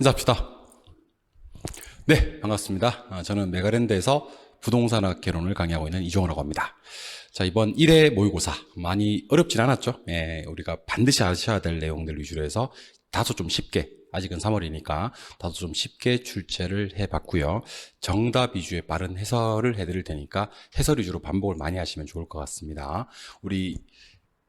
인사합시다. 네, 반갑습니다. 저는 메가랜드에서 부동산학 개론을 강의하고 있는 이종호라고 합니다. 자, 이번 1회 모의고사 많이 어렵진 않았죠? 우리가 반드시 아셔야 될 내용들 위주로 해서 다소 좀 쉽게, 아직은 3월이니까 다소 좀 쉽게 출제를 해봤고요. 정답 위주의 빠른 해설을 해드릴 테니까 해설 위주로 반복을 많이 하시면 좋을 것 같습니다. 우리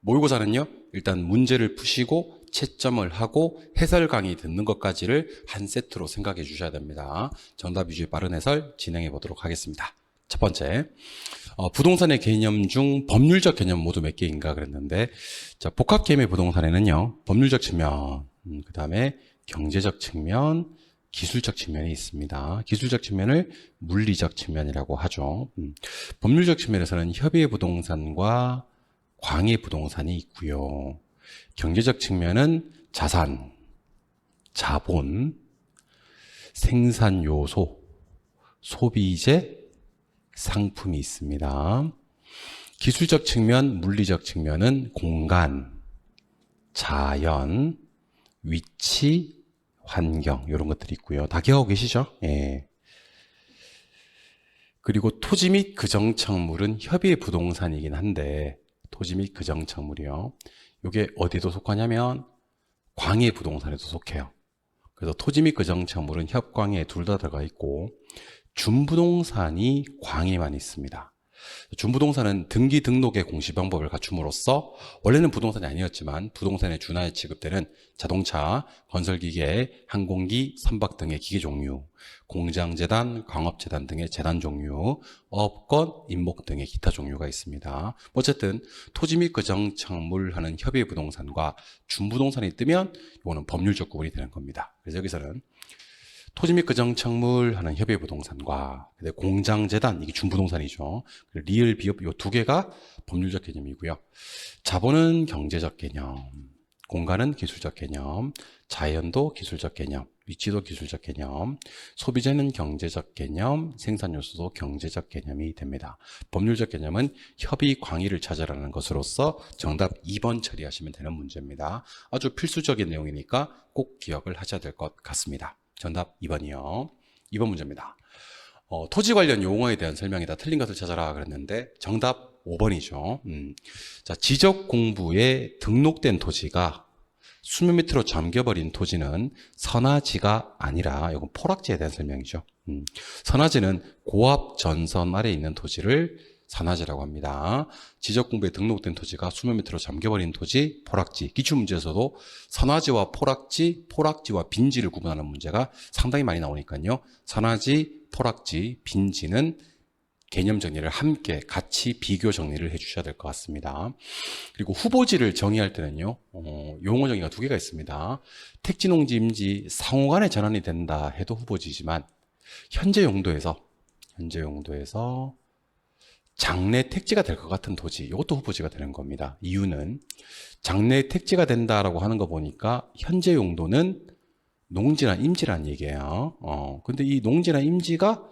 모의고사는요, 일단 문제를 푸시고 채점을 하고 해설 강의 듣는 것까지를 한 세트로 생각해 주셔야 됩니다. 정답 위주의 빠른 해설 진행해 보도록 하겠습니다. 첫 번째, 부동산의 개념 중 법률적 개념 모두 몇 개인가 그랬는데, 자, 복합 개념의 부동산에는요, 법률적 측면, 그 다음에 경제적 측면, 기술적 측면이 있습니다. 기술적 측면을 물리적 측면이라고 하죠. 법률적 측면에서는 협의의 부동산과 광의 부동산이 있고요. 경제적 측면은 자산, 자본, 생산 요소, 소비재, 상품이 있습니다. 기술적 측면, 물리적 측면은 공간, 자연, 위치, 환경 이런 것들이 있고요. 다 기억하고 계시죠? 예. 그리고 토지 및 그정착물은 협의의 부동산이긴 한데 토지 및 그정착물이요. 이게 어디도 속하냐면 광의 부동산에도 속해요. 그래서 토지 및 그정착물은 협광에 둘 다 들어가 있고 준부동산이 광에만 있습니다. 준부동산은 등기 등록의 공시 방법을 갖춤으로써 원래는 부동산이 아니었지만 부동산에 준하에 취급되는 자동차, 건설기계, 항공기, 선박 등의 기계 종류, 공장재단, 광업재단 등의 재단 종류, 업권, 임목 등의 기타 종류가 있습니다. 어쨌든 토지 및 그정착물 하는 협의의 부동산과 준부동산이 뜨면 이거는 법률적 구분이 되는 겁니다. 그래서 여기서는 토지 및 그정착물 하는 협의의 부동산과 공장재단, 이게 준부동산이죠. 리을, 비읍 이 두 개가 법률적 개념이고요. 자본은 경제적 개념, 공간은 기술적 개념, 자연도 기술적 개념, 위치도 기술적 개념, 소비재는 경제적 개념, 생산 요소도 경제적 개념이 됩니다. 법률적 개념은 협의 광의를 찾아라는 것으로서 정답 2번 처리하시면 되는 문제입니다. 아주 필수적인 내용이니까 꼭 기억을 하셔야 될 것 같습니다. 정답 2번이요. 2번 문제입니다. 토지 관련 용어에 대한 설명이다. 틀린 것을 찾아라 그랬는데 정답 5번이죠. 자, 지적 공부에 등록된 토지가 수몇 미터로 잠겨버린 토지는 선화지가 아니라 이건 포락지에 대한 설명이죠. 선화지는 고압 전선 아래에 있는 토지를 산화지라고 합니다. 지적 공부에 등록된 토지가 수몇 미터로 잠겨버린 토지, 포락지. 기출문제에서도 선화지와 포락지, 포락지와 빈지를 구분하는 문제가 상당히 많이 나오니까요. 선화지, 포락지, 빈지는 개념 정리를 함께 같이 비교 정리를 해주셔야 될 것 같습니다. 그리고 후보지를 정의할 때는요, 용어 정의가 두 개가 있습니다. 택지, 농지, 임지, 상호간에 전환이 된다 해도 후보지지만 현재 용도에서 장래 택지가 될 것 같은 토지, 이것도 후보지가 되는 겁니다. 이유는 장래 택지가 된다라고 하는 거 보니까 현재 용도는 농지나 임지라는 얘기예요. 근데 이 농지나 임지가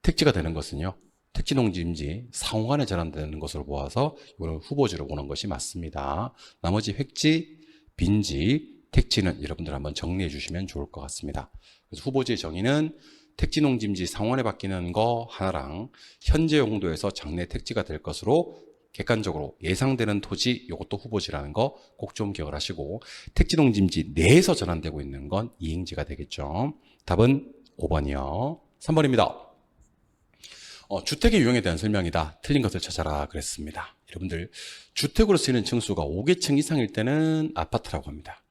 택지가 되는 것은요, 택지, 농지, 임지, 상호간에 전환되는 것으로 보아서 이거는 후보지로 보는 것이 맞습니다. 나머지 획지, 빈지, 택지는 여러분들 한번 정리해 주시면 좋을 것 같습니다. 그래서 후보지의 정의는 택지, 농지, 임지, 상호간에 바뀌는 거 하나랑 현재 용도에서 장래 택지가 될 것으로 객관적으로 예상되는 토지, 이것도 후보지라는 거 꼭 좀 기억을 하시고 택지, 농지, 임지 내에서 전환되고 있는 건 이행지가 되겠죠. 답은 5번이요. 3번입니다. 주택의 유형에 대한 설명이다. 틀린 것을 찾아라 그랬습니다. 여러분들 주택으로 쓰이는 층수가 5개층 이상일 때는 아파트라고 합니다.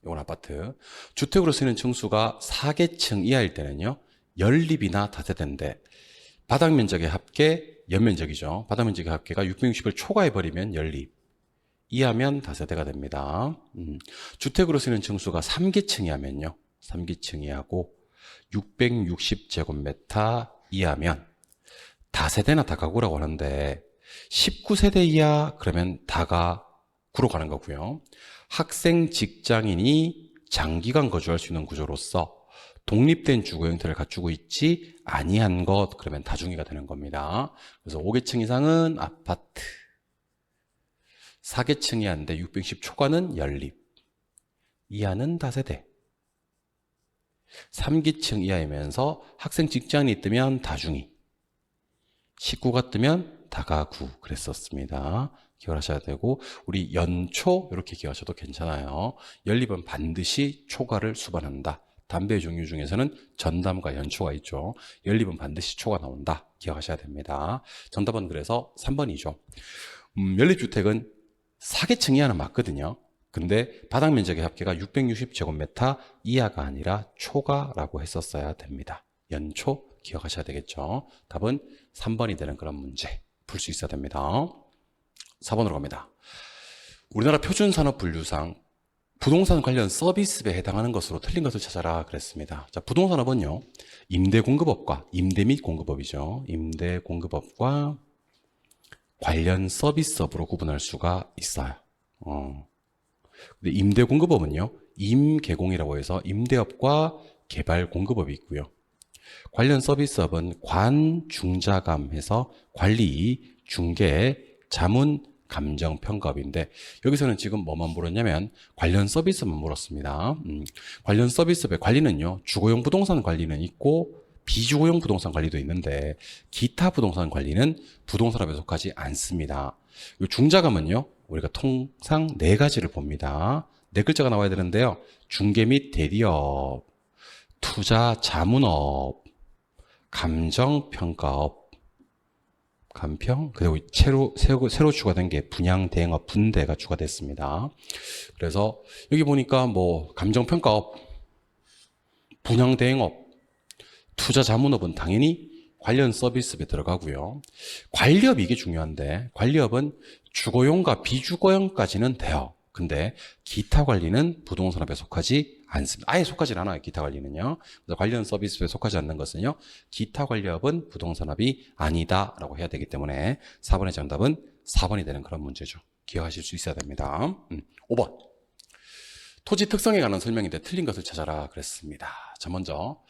이건 아파트. 주택으로 쓰이는 층수가 4개층 이하일 때는요, 연립이나 다세대인데 바닥 면적의 합계, 연면적이죠. 바닥 면적의 합계가 660을 초과해버리면 연립, 이하면 다세대가 됩니다. 주택으로 쓰이는 층수가 3계층 이하면요, 3계층 이하고 660제곱미터 이하면 다세대나 다가구라고 하는데 19세대 이하 그러면 다가구로 가는 거고요. 학생, 직장인이 장기간 거주할 수 있는 구조로서 독립된 주거 형태를 갖추고 있지 아니한 것, 그러면 다중이가 되는 겁니다. 그래서 5계층 이상은 아파트, 4계층 이하인데 660 초과는 연립, 이하는 다세대. 3기층 이하이면서 학생 직장이 뜨면 다중이, 식구가 뜨면 다가구 그랬었습니다. 기억하셔야 되고 우리 연초 이렇게 기억하셔도 괜찮아요. 연립은 반드시 초과를 수반한다. 담배 종류 중에서는 전담과 연초가 있죠. 연립은 반드시 초가 나온다. 기억하셔야 됩니다. 정답은 그래서 3번이죠. 연립주택은 4계층 이하는 맞거든요. 근데 바닥 면적의 합계가 660제곱미터 이하가 아니라 초과라고 했었어야 됩니다. 연초 기억하셔야 되겠죠. 답은 3번이 되는 그런 문제 풀 수 있어야 됩니다. 4번으로 갑니다. 우리나라 표준산업분류상 부동산 관련 서비스에 해당하는 것으로 틀린 것을 찾아라 그랬습니다. 자, 부동산업은요, 임대공급업과 임대 및 공급업이죠. 임대공급업과 관련 서비스업으로 구분할 수가 있어요. 근데 임대공급업은요, 임개공이라고 해서 임대업과 개발공급업이 있고요. 관련 서비스업은 관중자감해서 관리, 중개, 자문, 감정, 평가업인데 여기서는 지금 뭐만 물었냐면 관련 서비스만 물었습니다. 관련 서비스업의 관리는요, 주거용 부동산 관리는 있고 비주거용 부동산 관리도 있는데 기타 부동산 관리는 부동산업에 속하지 않습니다. 이 중자감은요, 우리가 통상 4가지를 봅니다. 4글자가 나와야 되는데요. 중개 및 대리업, 투자 자문업, 감정평가업, 간평, 그리고 새로 추가된 게 분양 대행업 분대가 추가됐습니다. 그래서 여기 보니까 뭐 감정평가업, 분양 대행업, 투자 자문업은 당연히 관련 서비스에 들어가고요. 관리업 이게 중요한데 관리업은 주거용과 비주거용까지는 돼요. 근데 기타 관리는 부동산업에 속하지 않습니다. 아예 속하지 않아요. 기타 관리는요. 그래서 관련 서비스에 속하지 않는 것은요, 기타 관리업은 부동산업이 아니다라고 해야 되기 때문에 4번의 정답은 4번이 되는 그런 문제죠. 기억하실 수 있어야 됩니다. 5번. 토지 특성에 관한 설명인데 틀린 것을 찾아라 그랬습니다. 자, 먼저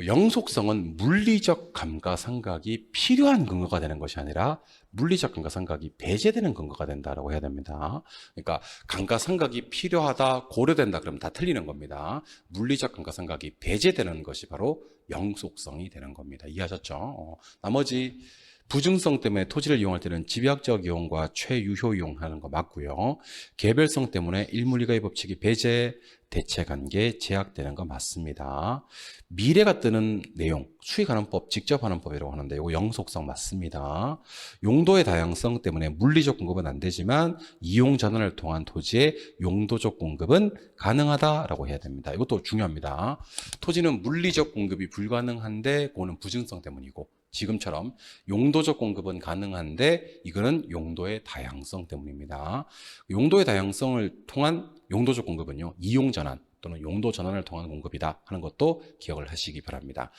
영속성은 물리적 감가상각이 필요한 근거가 되는 것이 아니라 물리적 감가상각이 배제되는 근거가 된다라고 해야 됩니다. 그러니까 감가상각이 필요하다, 고려된다 그러면 다 틀리는 겁니다. 물리적 감가상각이 배제되는 것이 바로 영속성이 되는 겁니다. 이해하셨죠? 나머지 부증성 때문에 토지를 이용할 때는 집약적 이용과 최유효 이용하는 거 맞고요. 개별성 때문에 일물이가의 법칙이 배제, 대체관계, 제약되는 거 맞습니다. 미래가 뜨는 내용, 수익하는 법, 직접 하는 법이라고 하는데 이거 영속성 맞습니다. 용도의 다양성 때문에 물리적 공급은 안 되지만 이용 전환을 통한 토지의 용도적 공급은 가능하다라고 해야 됩니다. 이것도 중요합니다. 토지는 물리적 공급이 불가능한데 그거는 부증성 때문이고 지금처럼 용도적 공급은 가능한데 이거는 용도의 다양성 때문입니다. 용도의 다양성을 통한 용도적 공급은요, 이용 전환 또는 용도 전환을 통한 공급이다 하는 것도 기억을 하시기 바랍니다.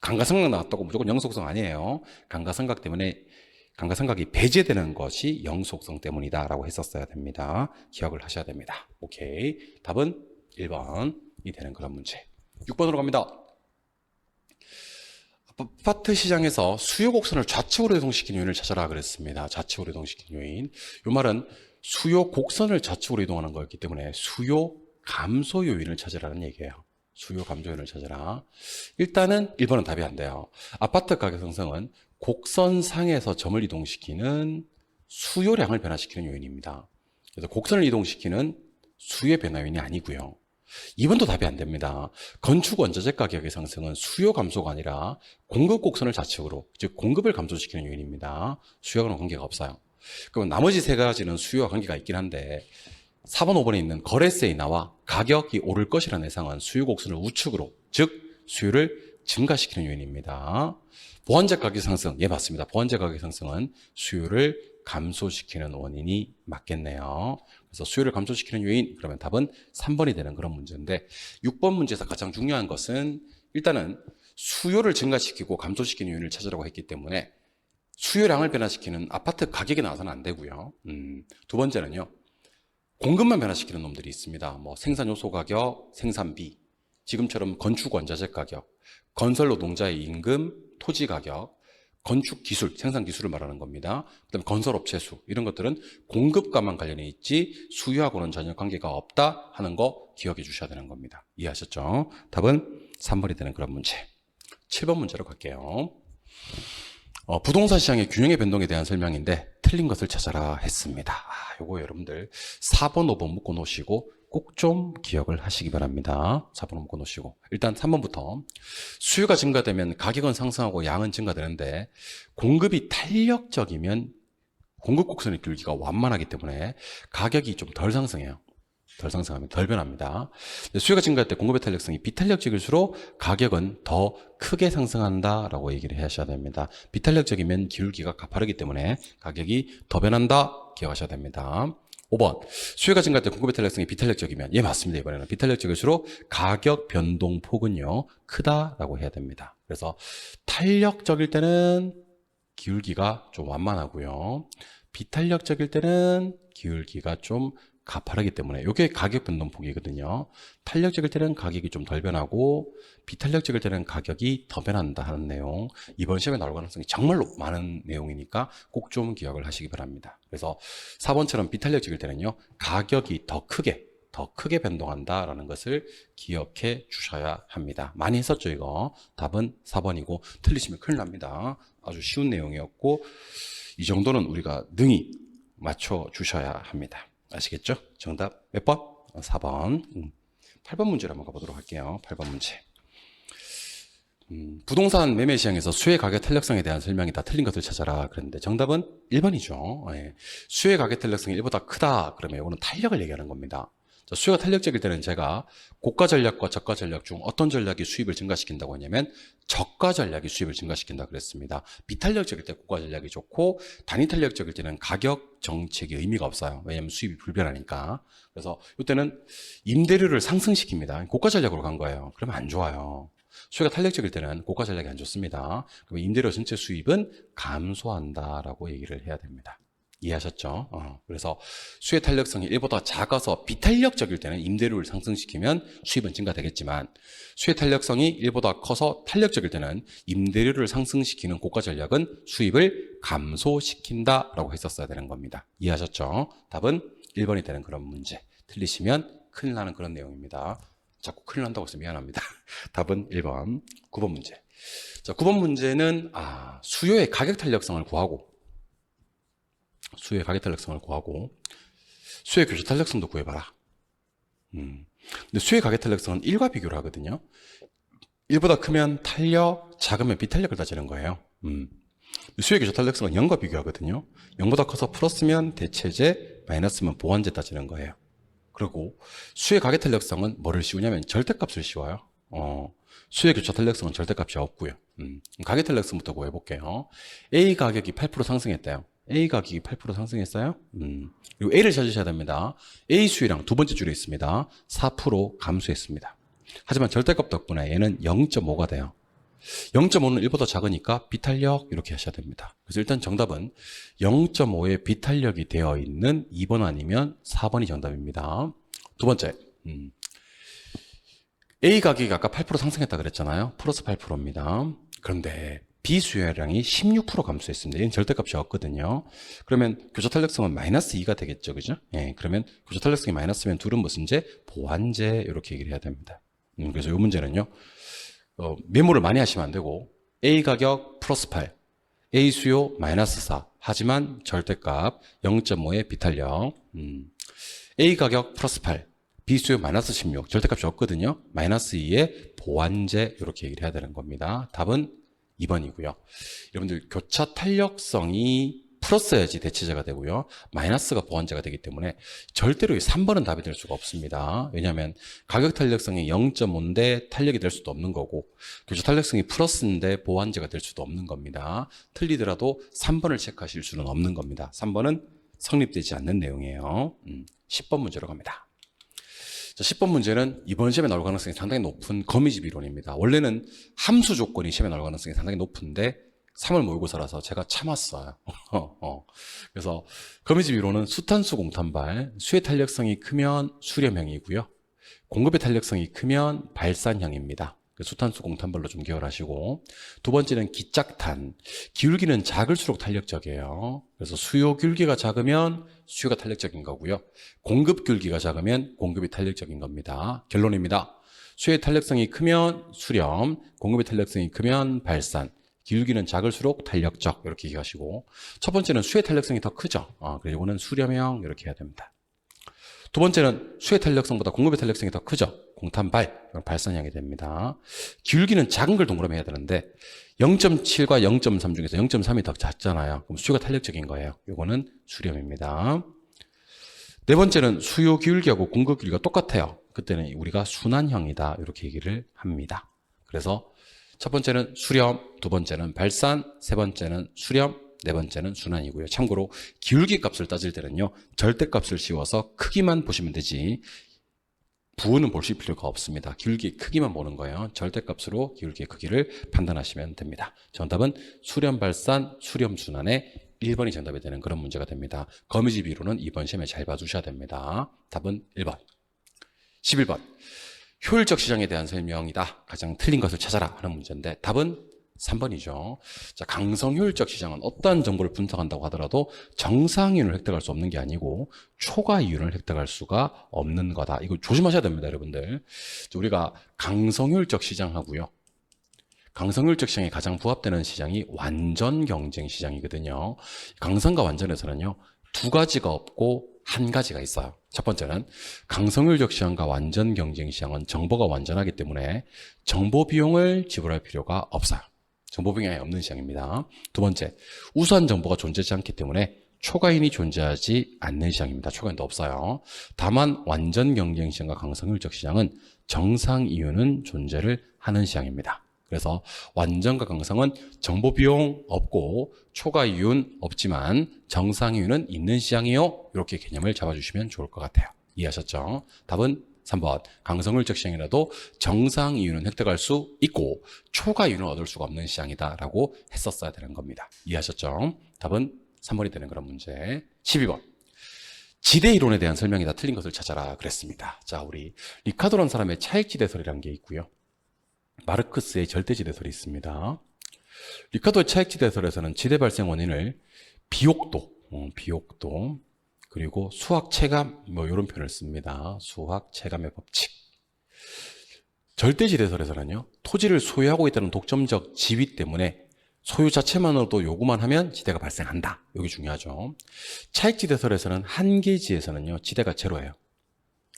감가상각 나왔다고 무조건 영속성 아니에요. 감가상각 때문에 감가상각이 배제되는 것이 영속성 때문이다라고 했었어야 됩니다. 기억을 하셔야 됩니다. 오케이. 답은 1번이 되는 그런 문제. 6번으로 갑니다. 아파트 시장에서 수요 곡선을 좌측으로 이동시키는 요인을 찾아라 그랬습니다. 좌측으로 이동시키는 요인. 이 말은 수요 곡선을 좌측으로 이동하는 거였기 때문에 수요 감소 요인을 찾으라는 얘기예요. 수요 감소 요인을 찾아라. 일단은 1번은 답이 안 돼요. 아파트 가격 상승은 곡선상에서 점을 이동시키는 수요량을 변화시키는 요인입니다. 그래서 곡선을 이동시키는 수요 변화 요인이 아니고요. 2번도 답이 안 됩니다. 건축 원자재 가격의 상승은 수요 감소가 아니라 공급 곡선을 좌측으로, 즉 공급을 감소시키는 요인입니다. 수요와는 관계가 없어요. 그럼 나머지 3가지는 수요와 관계가 있긴 한데 4번, 5번에 있는 거래세 인하와 가격이 오를 것이라는 예상은 수요 곡선을 우측으로, 즉 수요를 증가시키는 요인입니다. 보완재 가격 상승, 예 맞습니다. 보완재 가격 상승은 수요를 감소시키는 원인이 맞겠네요. 그래서 수요를 감소시키는 요인, 그러면 답은 3번이 되는 그런 문제인데 6번 문제에서 가장 중요한 것은 일단은 수요를 증가시키고 감소시키는 요인을 찾으라고 했기 때문에 수요량을 변화시키는 아파트 가격이 나와서는 안 되고요. 두 번째는요, 공급만 변화시키는 놈들이 있습니다. 뭐 생산요소 가격, 생산비, 지금처럼 건축 원자재 가격, 건설 노동자의 임금, 토지 가격, 건축 기술, 생산 기술을 말하는 겁니다. 그다음에 건설업체 수, 이런 것들은 공급과만 관련이 있지 수요하고는 전혀 관계가 없다 하는 거 기억해 주셔야 되는 겁니다. 이해하셨죠? 답은 3번이 되는 그런 문제. 7번 문제로 갈게요. 부동산 시장의 균형의 변동에 대한 설명인데 틀린 것을 찾아라 했습니다. 요거 여러분들 4번, 5번 묶어 놓으시고 꼭 좀 기억을 하시기 바랍니다. 4번 묶어 놓으시고 일단 3번부터 수요가 증가되면 가격은 상승하고 양은 증가되는데 공급이 탄력적이면 공급 곡선의 길기가 완만하기 때문에 가격이 좀 덜 상승해요. 덜 상승하면 덜 변합니다. 수요가 증가할 때 공급의 탄력성이 비탄력적일수록 가격은 더 크게 상승한다라고 얘기를 하셔야 됩니다. 비탄력적이면 기울기가 가파르기 때문에 가격이 더 변한다 기억하셔야 됩니다. 5번 수요가 증가할 때 공급의 탄력성이 비탄력적이면 예 맞습니다. 이번에는 비탄력적일수록 가격 변동폭은요 크다라고 해야 됩니다. 그래서 탄력적일 때는 기울기가 좀 완만하고요. 비탄력적일 때는 기울기가 좀 가파르기 때문에 이게 가격 변동폭이거든요. 탄력적일 때는 가격이 좀 덜 변하고 비탄력적일 때는 가격이 더 변한다 하는 내용. 이번 시험에 나올 가능성이 정말로 많은 내용이니까 꼭 좀 기억을 하시기 바랍니다. 그래서 4번처럼 비탄력적일 때는요. 가격이 더 크게 변동한다라는 것을 기억해 주셔야 합니다. 많이 했었죠, 이거. 답은 4번이고 틀리시면 큰일 납니다. 아주 쉬운 내용이었고 이 정도는 우리가 능히 맞춰 주셔야 합니다. 아시겠죠? 정답 몇 번? 4번. 8번 문제를 한번 가보도록 할게요. 8번 문제. 부동산 매매 시장에서 수요의 가격 탄력성에 대한 설명이 다 틀린 것을 찾아라. 그런데 정답은 1번이죠. 예. 수요의 가격 탄력성이 1보다 크다. 그러면 이거는 탄력을 얘기하는 겁니다. 수요가 탄력적일 때는 제가 고가 전략과 저가 전략 중 어떤 전략이 수입을 증가시킨다고 했냐면 저가 전략이 수입을 증가시킨다 그랬습니다. 비탄력적일 때 고가 전략이 좋고 단위 탄력적일 때는 가격 정책이 의미가 없어요. 왜냐하면 수입이 불변하니까. 그래서 이때는 임대료를 상승시킵니다. 고가 전략으로 간 거예요. 그러면 안 좋아요. 수요가 탄력적일 때는 고가 전략이 안 좋습니다. 그러면 임대료 전체 수입은 감소한다라고 얘기를 해야 됩니다. 이해하셨죠? 그래서 수요의 탄력성이 1보다 작아서 비탄력적일 때는 임대료를 상승시키면 수입은 증가되겠지만 수요의 탄력성이 1보다 커서 탄력적일 때는 임대료를 상승시키는 고가 전략은 수입을 감소시킨다라고 했었어야 되는 겁니다. 이해하셨죠? 답은 1번이 되는 그런 문제. 틀리시면 큰일 나는 그런 내용입니다. 자꾸 큰일 난다고 해서 미안합니다. 답은 1번. 9번 문제. 자, 9번 문제는 수요의 가격 탄력성을 구하고 수요의 가격 탄력성을 구하고 수요의 교차 탄력성도 구해봐라. 근데 수요의 가격 탄력성은 1과 비교를 하거든요. 1보다 크면 탄력, 작으면 비탄력을 따지는 거예요. 수요의 교차 탄력성은 0과 비교하거든요. 0보다 커서 플러스면 대체제, 마이너스면 보완제 따지는 거예요. 그리고 수요의 가격 탄력성은 뭐를 씌우냐면 절대값을 씌워요. 수요의 교차 탄력성은 절대값이 없고요. 가격 탄력성부터 구해볼게요. A 가격이 8% 상승했대요. A 가격이 8% 상승했어요. 그리고 A를 찾으셔야 됩니다. A 수요량 두 번째 줄에 있습니다. 4% 감소했습니다. 하지만 절대값 덕분에 얘는 0.5가 돼요. 0.5는 1보다 작으니까 비탄력 이렇게 하셔야 됩니다. 그래서 일단 정답은 0.5의 비탄력이 되어 있는 2번 아니면 4번이 정답입니다. 두 번째, A 가격이 아까 8% 상승했다 그랬잖아요. 플러스 8%입니다. 그런데 B 수요량이 16% 감소했습니다. 얘는 절대값이 없거든요. 그러면 교차 탄력성은 마이너스 2가 되겠죠. 그죠? 예, 그러면 교차 탄력성이 마이너스면 둘은 무슨 제? 보완제 이렇게 얘기를 해야 됩니다. 그래서 이 문제는요. 메모를 많이 하시면 안 되고 A 가격 플러스 8, A 수요 마이너스 4, 하지만 절대값 0.5의 비탄력. A 가격 플러스 8, B 수요 마이너스 16, 절대값이 없거든요. 마이너스 2의 보완제 이렇게 얘기를 해야 되는 겁니다. 답은 2번이고요. 여러분들 교차 탄력성이 플러스여야지 대체제가 되고요. 마이너스가 보완제가 되기 때문에 절대로 이 3번은 답이 될 수가 없습니다. 왜냐하면 가격 탄력성이 0.5인데 탄력이 될 수도 없는 거고 교차 탄력성이 플러스인데 보완제가 될 수도 없는 겁니다. 틀리더라도 3번을 체크하실 수는 없는 겁니다. 3번은 성립되지 않는 내용이에요. 10번 문제로 갑니다. 자, 10번 문제는 이번 시험에 나올 가능성이 상당히 높은 거미집 이론입니다. 원래는 함수 조건이 시험에 나올 가능성이 상당히 높은데 3월 모의고사라서 제가 참았어요. 그래서 거미집 이론은 수탄수 공탄발, 수의 탄력성이 크면 수렴형이고요. 공급의 탄력성이 크면 발산형입니다. 수탄수 공탄발로 좀 기억하시고, 두 번째는 기짝탄. 기울기는 작을수록 탄력적이에요. 그래서 수요 기울기가 작으면 수요가 탄력적인 거고요. 공급 기울기가 작으면 공급이 탄력적인 겁니다. 결론입니다. 수요의 탄력성이 크면 수렴, 공급의 탄력성이 크면 발산. 기울기는 작을수록 탄력적, 이렇게 기억하시고, 첫 번째는 수의 탄력성이 더 크죠. 그래서 이거는 수렴형 이렇게 해야 됩니다. 두 번째는 수의 탄력성보다 공급의 탄력성이 더 크죠. 공탄발, 이건 발산형이 됩니다. 기울기는 작은 걸 동그라미 해야 되는데 0.7과 0.3 중에서 0.3이 더 작잖아요. 그럼 수요가 탄력적인 거예요. 이거는 수렴입니다. 네 번째는 수요 기울기하고 공급 기울기가 똑같아요. 그때는 우리가 순환형이다, 이렇게 얘기를 합니다. 그래서 첫 번째는 수렴, 두 번째는 발산, 세 번째는 수렴, 네 번째는 순환이고요. 참고로 기울기 값을 따질 때는요, 절대값을 씌워서 크기만 보시면 되지 부호는 보실 필요가 없습니다. 기울기의 크기만 보는 거예요. 절대값으로 기울기의 크기를 판단하시면 됩니다. 정답은 수렴, 발산, 수렴, 순환의 1번이 정답이 되는 그런 문제가 됩니다. 거미지 비로는 이번 시험에 잘 봐주셔야 됩니다. 답은 1번. 11번. 효율적 시장에 대한 설명이다. 가장 틀린 것을 찾아라 하는 문제인데 답은 3번이죠. 자, 강성 효율적 시장은 어떠한 정보를 분석한다고 하더라도 정상 이윤을 획득할 수 없는 게 아니고 초과 이윤을 획득할 수가 없는 거다. 이거 조심하셔야 됩니다, 여러분들. 우리가 강성 효율적 시장하고요, 강성 효율적 시장에 가장 부합되는 시장이 완전 경쟁 시장이거든요. 강성과 완전에서는요, 두 가지가 없고 한 가지가 있어요. 첫 번째는 강성효율적 시장과 완전 경쟁 시장은 정보가 완전하기 때문에 정보 비용을 지불할 필요가 없어요. 정보 비용이 없는 시장입니다. 두 번째, 우수한 정보가 존재하지 않기 때문에 초과인이 존재하지 않는 시장입니다. 초과인도 없어요. 다만 완전 경쟁 시장과 강성효율적 시장은 정상 이윤은 존재를 하는 시장입니다. 그래서 완전과 강성은 정보 비용 없고 초과 이윤 없지만 정상 이윤은 있는 시장이요. 이렇게 개념을 잡아주시면 좋을 것 같아요. 이해하셨죠? 답은 3번. 강성효율적 시장이라도 정상 이윤은 획득할 수 있고 초과 이윤은 얻을 수가 없는 시장이다라고 했었어야 되는 겁니다. 이해하셨죠? 답은 3번이 되는 그런 문제. 12번. 지대 이론에 대한 설명이다. 틀린 것을 찾아라 그랬습니다. 자, 우리 리카도라는 사람의 차익지대설이라는 게 있고요, 마르크스의 절대지대설이 있습니다. 리카도의 차익지대설에서는 지대 발생 원인을 비옥도, 그리고 수학 체감, 이런 표현을 씁니다. 수학 체감의 법칙. 절대지대설에서는요, 토지를 소유하고 있다는 독점적 지위 때문에 소유 자체만으로도 요구만 하면 지대가 발생한다. 이게 중요하죠. 차익지대설에서는 한계지에서는요, 지대가 제로예요.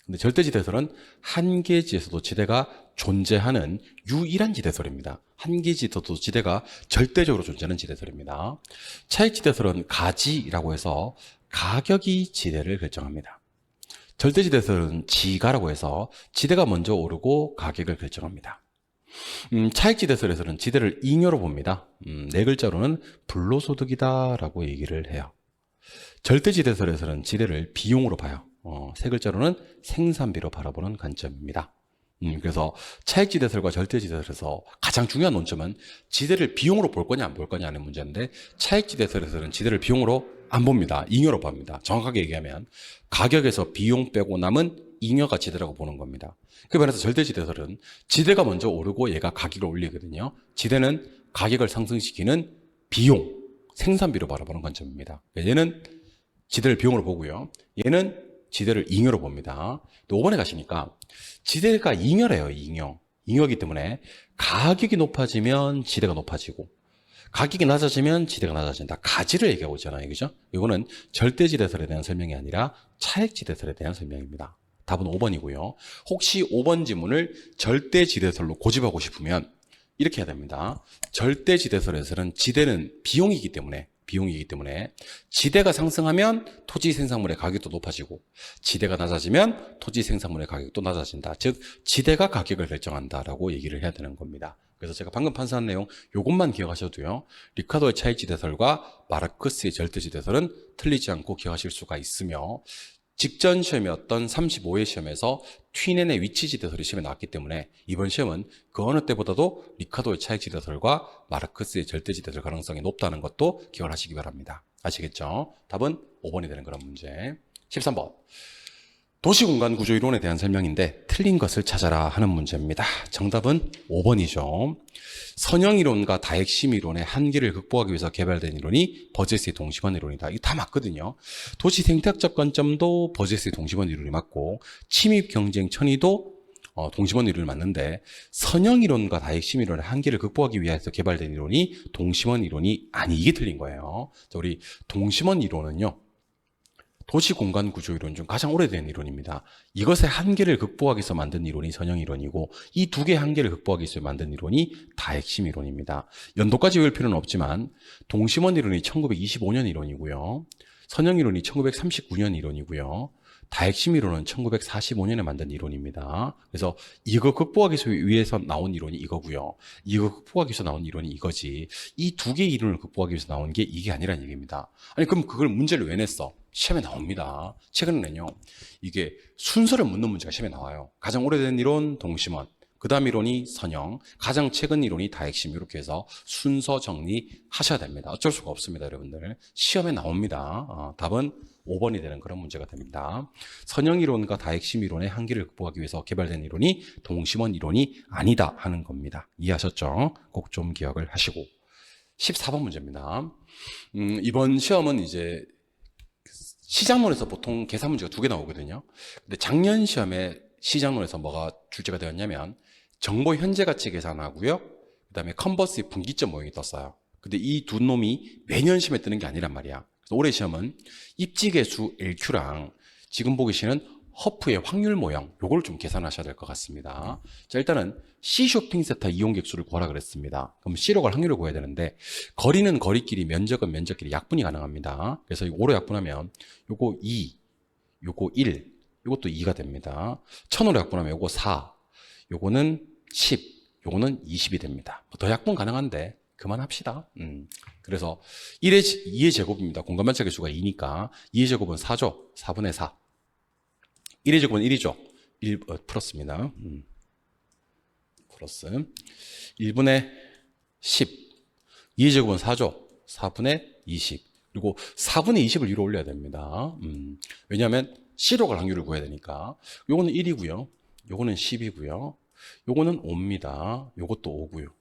근데 절대지대설은 한계지에서도 지대가 존재하는 유일한 지대설입니다. 한계지에서도 지대가 절대적으로 존재하는 지대설입니다. 차익지대설은 가지라고 해서 가격이 지대를 결정합니다. 절대지대설은 지가라고 해서 지대가 먼저 오르고 가격을 결정합니다. 차익지대설에서는 지대를 잉여로 봅니다. 네 글자로는 불로소득이다라고 얘기를 해요. 절대지대설에서는 지대를 비용으로 봐요. 세 글자로는 생산비로 바라보는 관점입니다. 그래서 차익지대설과 절대지대설에서 가장 중요한 논점은 지대를 비용으로 볼 거냐 안 볼 거냐 하는 문제인데, 차익지대설에서는 지대를 비용으로 안 봅니다. 잉여로 봅니다. 정확하게 얘기하면 가격에서 비용 빼고 남은 잉여가 지대라고 보는 겁니다. 그 면에서 절대지대설은 지대가 먼저 오르고 얘가 가격을 올리거든요. 지대는 가격을 상승시키는 비용, 생산비로 바라보는 관점입니다. 얘는 지대를 비용으로 보고요, 얘는 지대를 잉여로 봅니다. 또 5번에 가시니까 지대가 잉여래요. 잉여이기 때문에 가격이 높아지면 지대가 높아지고 가격이 낮아지면 지대가 낮아진다. 가지를 얘기하고 있잖아요. 그죠? 이거는 절대지대설에 대한 설명이 아니라 차익지대설에 대한 설명입니다. 답은 5번이고요. 혹시 5번 지문을 절대지대설로 고집하고 싶으면 이렇게 해야 됩니다. 절대지대설에서는 지대는 비용이기 때문에 지대가 상승하면 토지 생산물의 가격도 높아지고 지대가 낮아지면 토지 생산물의 가격도 낮아진다. 즉 지대가 가격을 결정한다라고 얘기를 해야 되는 겁니다. 그래서 제가 방금 판사한 내용 요것만 기억하셔도요, 리카도의 차익지대설과 마르크스의 절대지대설은 틀리지 않고 기억하실 수가 있으며, 직전 시험이었던 35회 시험에서 튠앤의 위치지대설이 시험에 나왔기 때문에 이번 시험은 그 어느 때보다도 리카도의 차익지대설과 마르크스의 절대지대설 가능성이 높다는 것도 기억을 하시기 바랍니다. 아시겠죠? 답은 5번이 되는 그런 문제. 13번. 도시공간 구조 이론에 대한 설명인데 틀린 것을 찾아라 하는 문제입니다. 정답은 5번이죠. 선형 이론과 다핵심 이론의 한계를 극복하기 위해서 개발된 이론이 버제스의 동심원 이론이다. 이거 다 맞거든요. 도시 생태학적 관점도 버제스의 동심원 이론이 맞고 침입 경쟁 천의도 동심원 이론이 맞는데 선형 이론과 다핵심 이론의 한계를 극복하기 위해서 개발된 이론이 동심원 이론이 아니, 이게 틀린 거예요. 자, 우리 동심원 이론은요, 도시 공간 구조 이론 중 가장 오래된 이론입니다. 이것의 한계를 극복하기 위해서 만든 이론이 선형 이론이고 이 두 개의 한계를 극복하기 위해서 만든 이론이 다핵심 이론입니다. 연도까지 외울 필요는 없지만 동심원 이론이 1925년 이론이고요. 선형 이론이 1939년 이론이고요. 다핵심 이론은 1945년에 만든 이론입니다. 그래서 이거 극복하기 위해서 나온 이론이 이거고요. 이거 극복하기 위해서 나온 이론이 이거지. 이 두 개의 이론을 극복하기 위해서 나온 게 이게 아니란 얘기입니다. 아니, 그럼 그걸 문제를 왜 냈어? 시험에 나옵니다. 최근에는요, 이게 순서를 묻는 문제가 시험에 나와요. 가장 오래된 이론 동심원, 그 다음 이론이 선형, 가장 최근 이론이 다핵심, 이렇게 해서 순서 정리하셔야 됩니다. 어쩔 수가 없습니다, 여러분들. 시험에 나옵니다. 답은 5번이 되는 그런 문제가 됩니다. 선형 이론과 다핵심 이론의 한계를 극복하기 위해서 개발된 이론이 동심원 이론이 아니다 하는 겁니다. 이해하셨죠? 꼭 좀 기억을 하시고. 14번 문제입니다. 이번 시험은 이제 시장론에서 보통 계산 문제가 2개 나오거든요. 근데 작년 시험에 시장론에서 뭐가 출제가 되었냐면 정보 현재 가치 계산하고요. 그 다음에 컨버스의 분기점 모형이 떴어요. 근데 이 두 놈이 매년 시험에 뜨는 게 아니란 말이야. 그래서 올해 시험은 입지계수 LQ랑 지금 보기 싫은 허프의 확률 모형, 요걸 좀 계산하셔야 될 것 같습니다. 자, 일단은 C 쇼핑센터 이용객 수를 구하라 그랬습니다. 그럼 C로 갈 확률을 구해야 되는데 거리는 거리끼리, 면적은 면적끼리 약분이 가능합니다. 그래서 이거 5로 약분하면 요거 2, 요거 1, 요것도 2가 됩니다. 1000으로 약분하면 요거 4, 요거는 10, 요거는 20이 됩니다. 더 약분 가능한데 그만합시다. 그래서 2의 제곱입니다. 공간 반차 개수가 2니까 2의 제곱은 4죠. 4분의 4. 1의 제곱은 1이죠. 1 플러스입니다. 플러스 1분의 10. 2의 제곱은 4죠. 4분의 20. 그리고 4분의 20을 위로 올려야 됩니다. 왜냐하면 C로 갈 확률을 구해야 되니까. 요거는 1이고요. 요거는 10이고요. 요거는 5입니다. 요것도 5고요.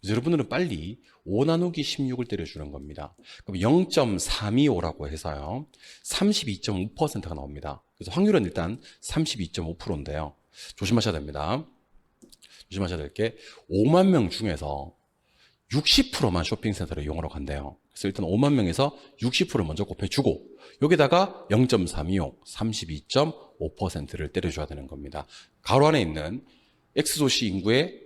그래서 여러분들은 빨리 5 나누기 16을 때려주는 겁니다. 그럼 0.325라고 해서요, 32.5%가 나옵니다. 그래서 확률은 일단 32.5%인데요. 조심하셔야 됩니다. 조심하셔야 될 게 5만 명 중에서 60%만 쇼핑센터를 이용하러 간대요. 그래서 일단 5만 명에서 60%를 먼저 곱해주고 여기다가 0.325, 32.5%를 때려줘야 되는 겁니다. 가로 안에 있는 X도시 인구의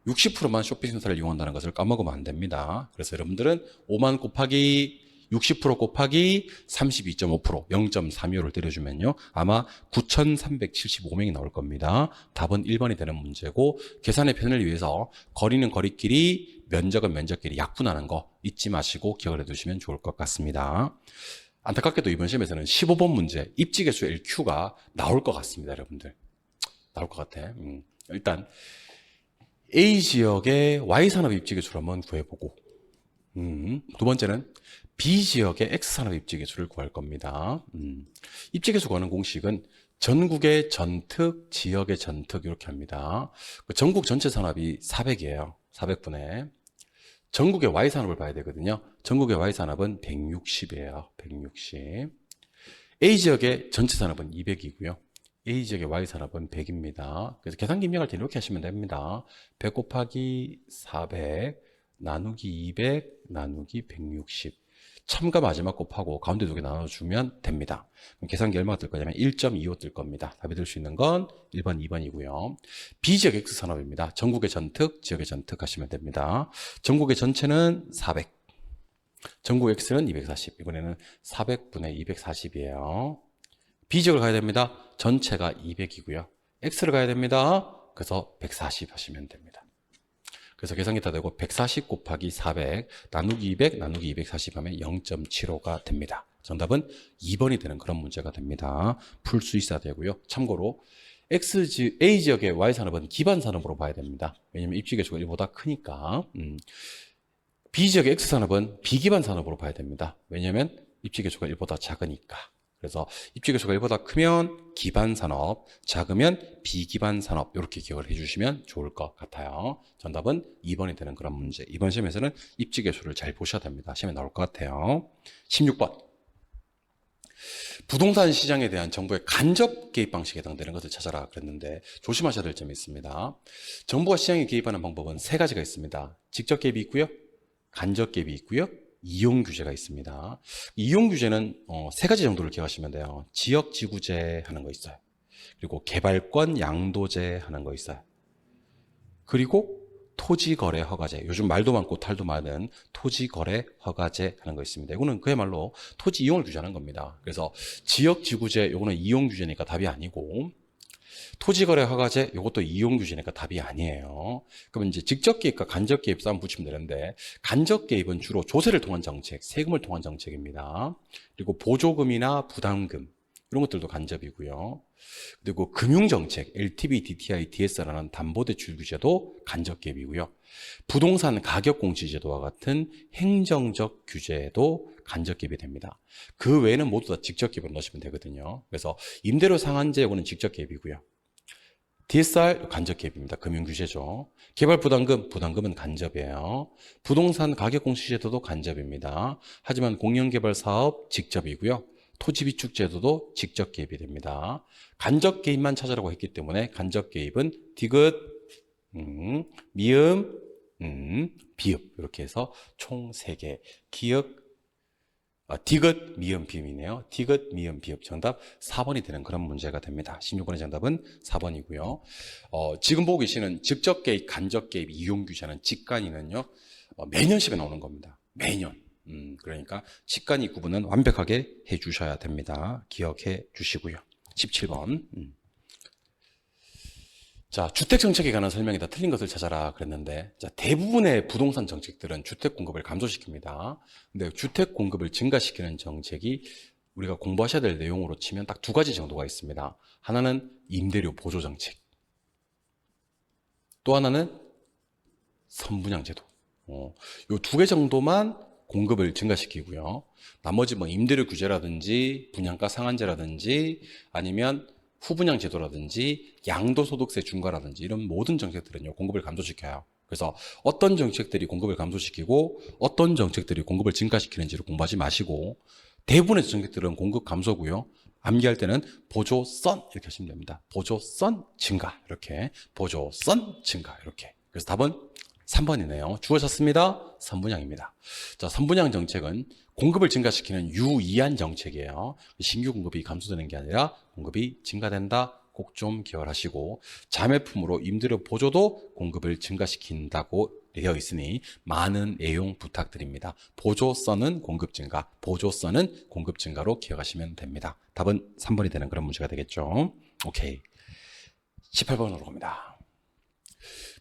60%만 쇼핑센터를 이용한다는 것을 까먹으면 안 됩니다. 그래서 여러분들은 5만 곱하기 60% 곱하기 32.5%, 0.35를 때려주면요, 아마 9,375명이 나올 겁니다. 답은 1번이 되는 문제고, 계산의 편을 위해서 거리는 거리끼리, 면적은 면적끼리 약분하는 거 잊지 마시고 기억을 해두시면 좋을 것 같습니다. 안타깝게도 이번 시험에서는 15번 문제, 입지계수 LQ가 나올 것 같습니다, 여러분들. 나올 것 같아. 일단 A 지역의 Y산업 입지계수를 한번 구해보고, 두 번째는 B 지역의 X산업 입지계수를 구할 겁니다. 입지계수 구하는 공식은 전국의 전특, 지역의 전특 이렇게 합니다. 전국 전체 산업이 400이에요. 400분의 전국의 Y산업을 봐야 되거든요. 전국의 Y산업은 160이에요. 160. A 지역의 전체 산업은 200이고요. A 지역의 Y산업은 100입니다. 그래서 계산기 입력할 때 이렇게 하시면 됩니다. 100 곱하기 400 나누기 200 나누기 160. 첨가 마지막 곱하고 가운데 두 개 나눠주면 됩니다. 그럼 계산기 얼마가 뜰 거냐면 1.25 뜰 겁니다. 답이 될 수 있는 건 1번, 2번이고요. B지역 X산업입니다. 전국의 전특, 지역의 전특 하시면 됩니다. 전국의 전체는 400. 전국 X는 240. 이번에는 400분의 240이에요. B지역을 가야 됩니다. 전체가 200이고요. X를 가야 됩니다. 그래서 140 하시면 됩니다. 그래서 계산기 다 되고 140 곱하기 400 나누기 200 나누기 240 하면 0.75가 됩니다. 정답은 2번이 되는 그런 문제가 됩니다. 풀 수 있어야 되고요. 참고로 A지역의 Y산업은 기반산업으로 봐야 됩니다. 왜냐하면 입지계수가 1보다 크니까. B지역의 X산업은 비기반산업으로 봐야 됩니다. 왜냐하면 입지계수가 1보다 작으니까. 그래서 입주개수가 1보다 크면 기반산업, 작으면 비기반산업 이렇게 기억을 해주시면 좋을 것 같아요. 정답은 2번이 되는 그런 문제. 이번 시험에서는 입주개수를 잘 보셔야 됩니다. 시험에 나올 것 같아요. 16번. 부동산 시장에 대한 정부의 간접 개입 방식에 해당되는 것을 찾아라 그랬는데 조심하셔야 될 점이 있습니다. 정부가 시장에 개입하는 방법은 세 가지가 있습니다. 직접 개입이 있고요. 간접 개입이 있고요. 이용 규제가 있습니다. 이용 규제는 세 가지 정도를 기억하시면 돼요. 지역 지구제 하는 거 있어요. 그리고 개발권 양도제 하는 거 있어요. 그리고 토지거래 허가제, 요즘 말도 많고 탈도 많은 토지거래 허가제 하는 거 있습니다. 이거는 그야말로 토지 이용을 규제하는 겁니다. 그래서 지역 지구제, 이거는 이용 규제니까 답이 아니고, 토지거래 허가제, 이것도 이용 규제니까 답이 아니에요. 그러면 이제 직접 개입과 간접 개입 싸움 붙이면 되는데, 간접 개입은 주로 조세를 통한 정책, 세금을 통한 정책입니다. 그리고 보조금이나 부담금, 이런 것들도 간접이고요. 그리고 금융정책, LTV, DTI, DSR라는 담보대출 규제도 간접 개입이고요. 부동산 가격공시제도와 같은 행정적 규제도 간접 개입이 됩니다. 그 외에는 모두 다 직접 개입을 넣으시면 되거든요. 그래서 임대료 상한제, 이거는 직접 개입이고요. DSR 간접 개입입니다. 금융규제죠. 개발부담금, 부담금은 간접이에요. 부동산 가격공시제도도 간접입니다. 하지만 공영개발사업 직접이고요. 토지비축제도도 직접 개입이 됩니다. 간접 개입만 찾으라고 했기 때문에 간접 개입은 디귿, 미음, 비읍 이렇게 해서 총 3개. 기억, 디귿, 미음, 비음이네요. 디귿, 미음, 비읍. 정답 4번이 되는 그런 문제가 됩니다. 16번의 정답은 4번이고요. 지금 보고 계시는 직접 개입, 간접 개입, 이용 규제는 직간이는요. 매년 시험에 나오는 겁니다. 매년. 그러니까 직간이 구분은 완벽하게 해 주셔야 됩니다. 기억해 주시고요. 17번. 자, 주택 정책에 관한 설명이다. 틀린 것을 찾아라 그랬는데, 자, 대부분의 부동산 정책들은 주택 공급을 감소시킵니다. 근데 주택 공급을 증가시키는 정책이 우리가 공부하셔야 될 내용으로 치면 딱 2가지 정도가 있습니다. 하나는 임대료 보조 정책. 또 하나는 선분양 제도. 요 2개 정도만 공급을 증가시키고요. 나머지 뭐 임대료 규제라든지 분양가 상한제라든지 아니면 후분양 제도라든지 양도소득세 중과라든지 이런 모든 정책들은요, 공급을 감소시켜요. 그래서 어떤 정책들이 공급을 감소시키고 어떤 정책들이 공급을 증가시키는지를 공부하지 마시고, 대부분의 정책들은 공급 감소고요. 암기할 때는 보조선 이렇게 하시면 됩니다. 보조선 증가 이렇게, 보조선 증가 이렇게. 그래서 답은 3번이네요. 주어졌습니다. 선분양입니다. 자, 선분양 정책은 공급을 증가시키는 유의한 정책이에요. 신규 공급이 감소되는 게 아니라 공급이 증가된다. 꼭 좀 기억을 하시고, 자매품으로 임대료 보조도 공급을 증가시킨다고 되어 있으니 많은 애용 부탁드립니다. 보조선은 공급 증가, 보조선은 공급 증가로 기억하시면 됩니다. 답은 3번이 되는 그런 문제가 되겠죠. 오케이. 18번으로 갑니다.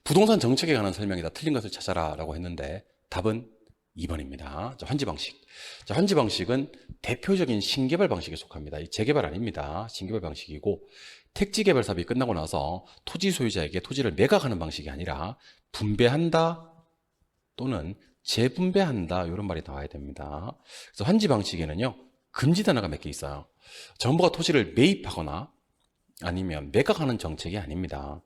부동산 정책에 관한 설명이다. 틀린 것을 찾아라 라고 했는데 답은 2번입니다. 자, 환지 방식. 자, 환지 방식은 대표적인 신개발 방식에 속합니다. 이 재개발 아닙니다. 신개발 방식이고, 택지 개발 사업이 끝나고 나서 토지 소유자에게 토지를 매각하는 방식이 아니라 분배한다 또는 재분배한다 이런 말이 나와야 됩니다. 그래서 환지 방식에는요, 금지 단어가 몇 개 있어요. 정부가 토지를 매입하거나 아니면 매각하는 정책이 아닙니다.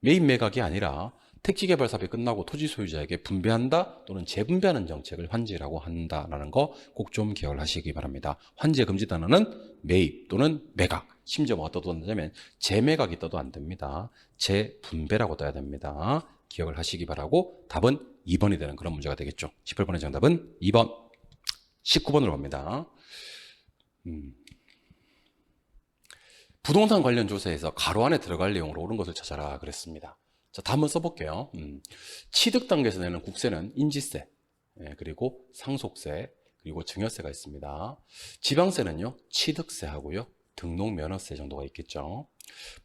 매입 매각이 아니라 택지 개발 사업이 끝나고 토지 소유자에게 분배한다 또는 재분배하는 정책을 환지라고 한다라는 거 꼭 좀 기억을 하시기 바랍니다. 환지의 금지 단어는 매입 또는 매각, 심지어 뭐가 떠도 안 되냐면 재매각이 떠도 안 됩니다. 재분배라고 떠야 됩니다. 기억을 하시기 바라고, 답은 2번이 되는 그런 문제가 되겠죠. 18번의 정답은 2번. 19번으로 갑니다. 부동산 관련 조사에서 가로 안에 들어갈 내용으로 옳은 것을 찾아라 그랬습니다. 자, 다 한번 써볼게요. 취득 단계에서 내는 국세는 인지세, 그리고 상속세, 그리고 증여세가 있습니다. 지방세는요, 취득세 하고요, 등록면허세 정도가 있겠죠.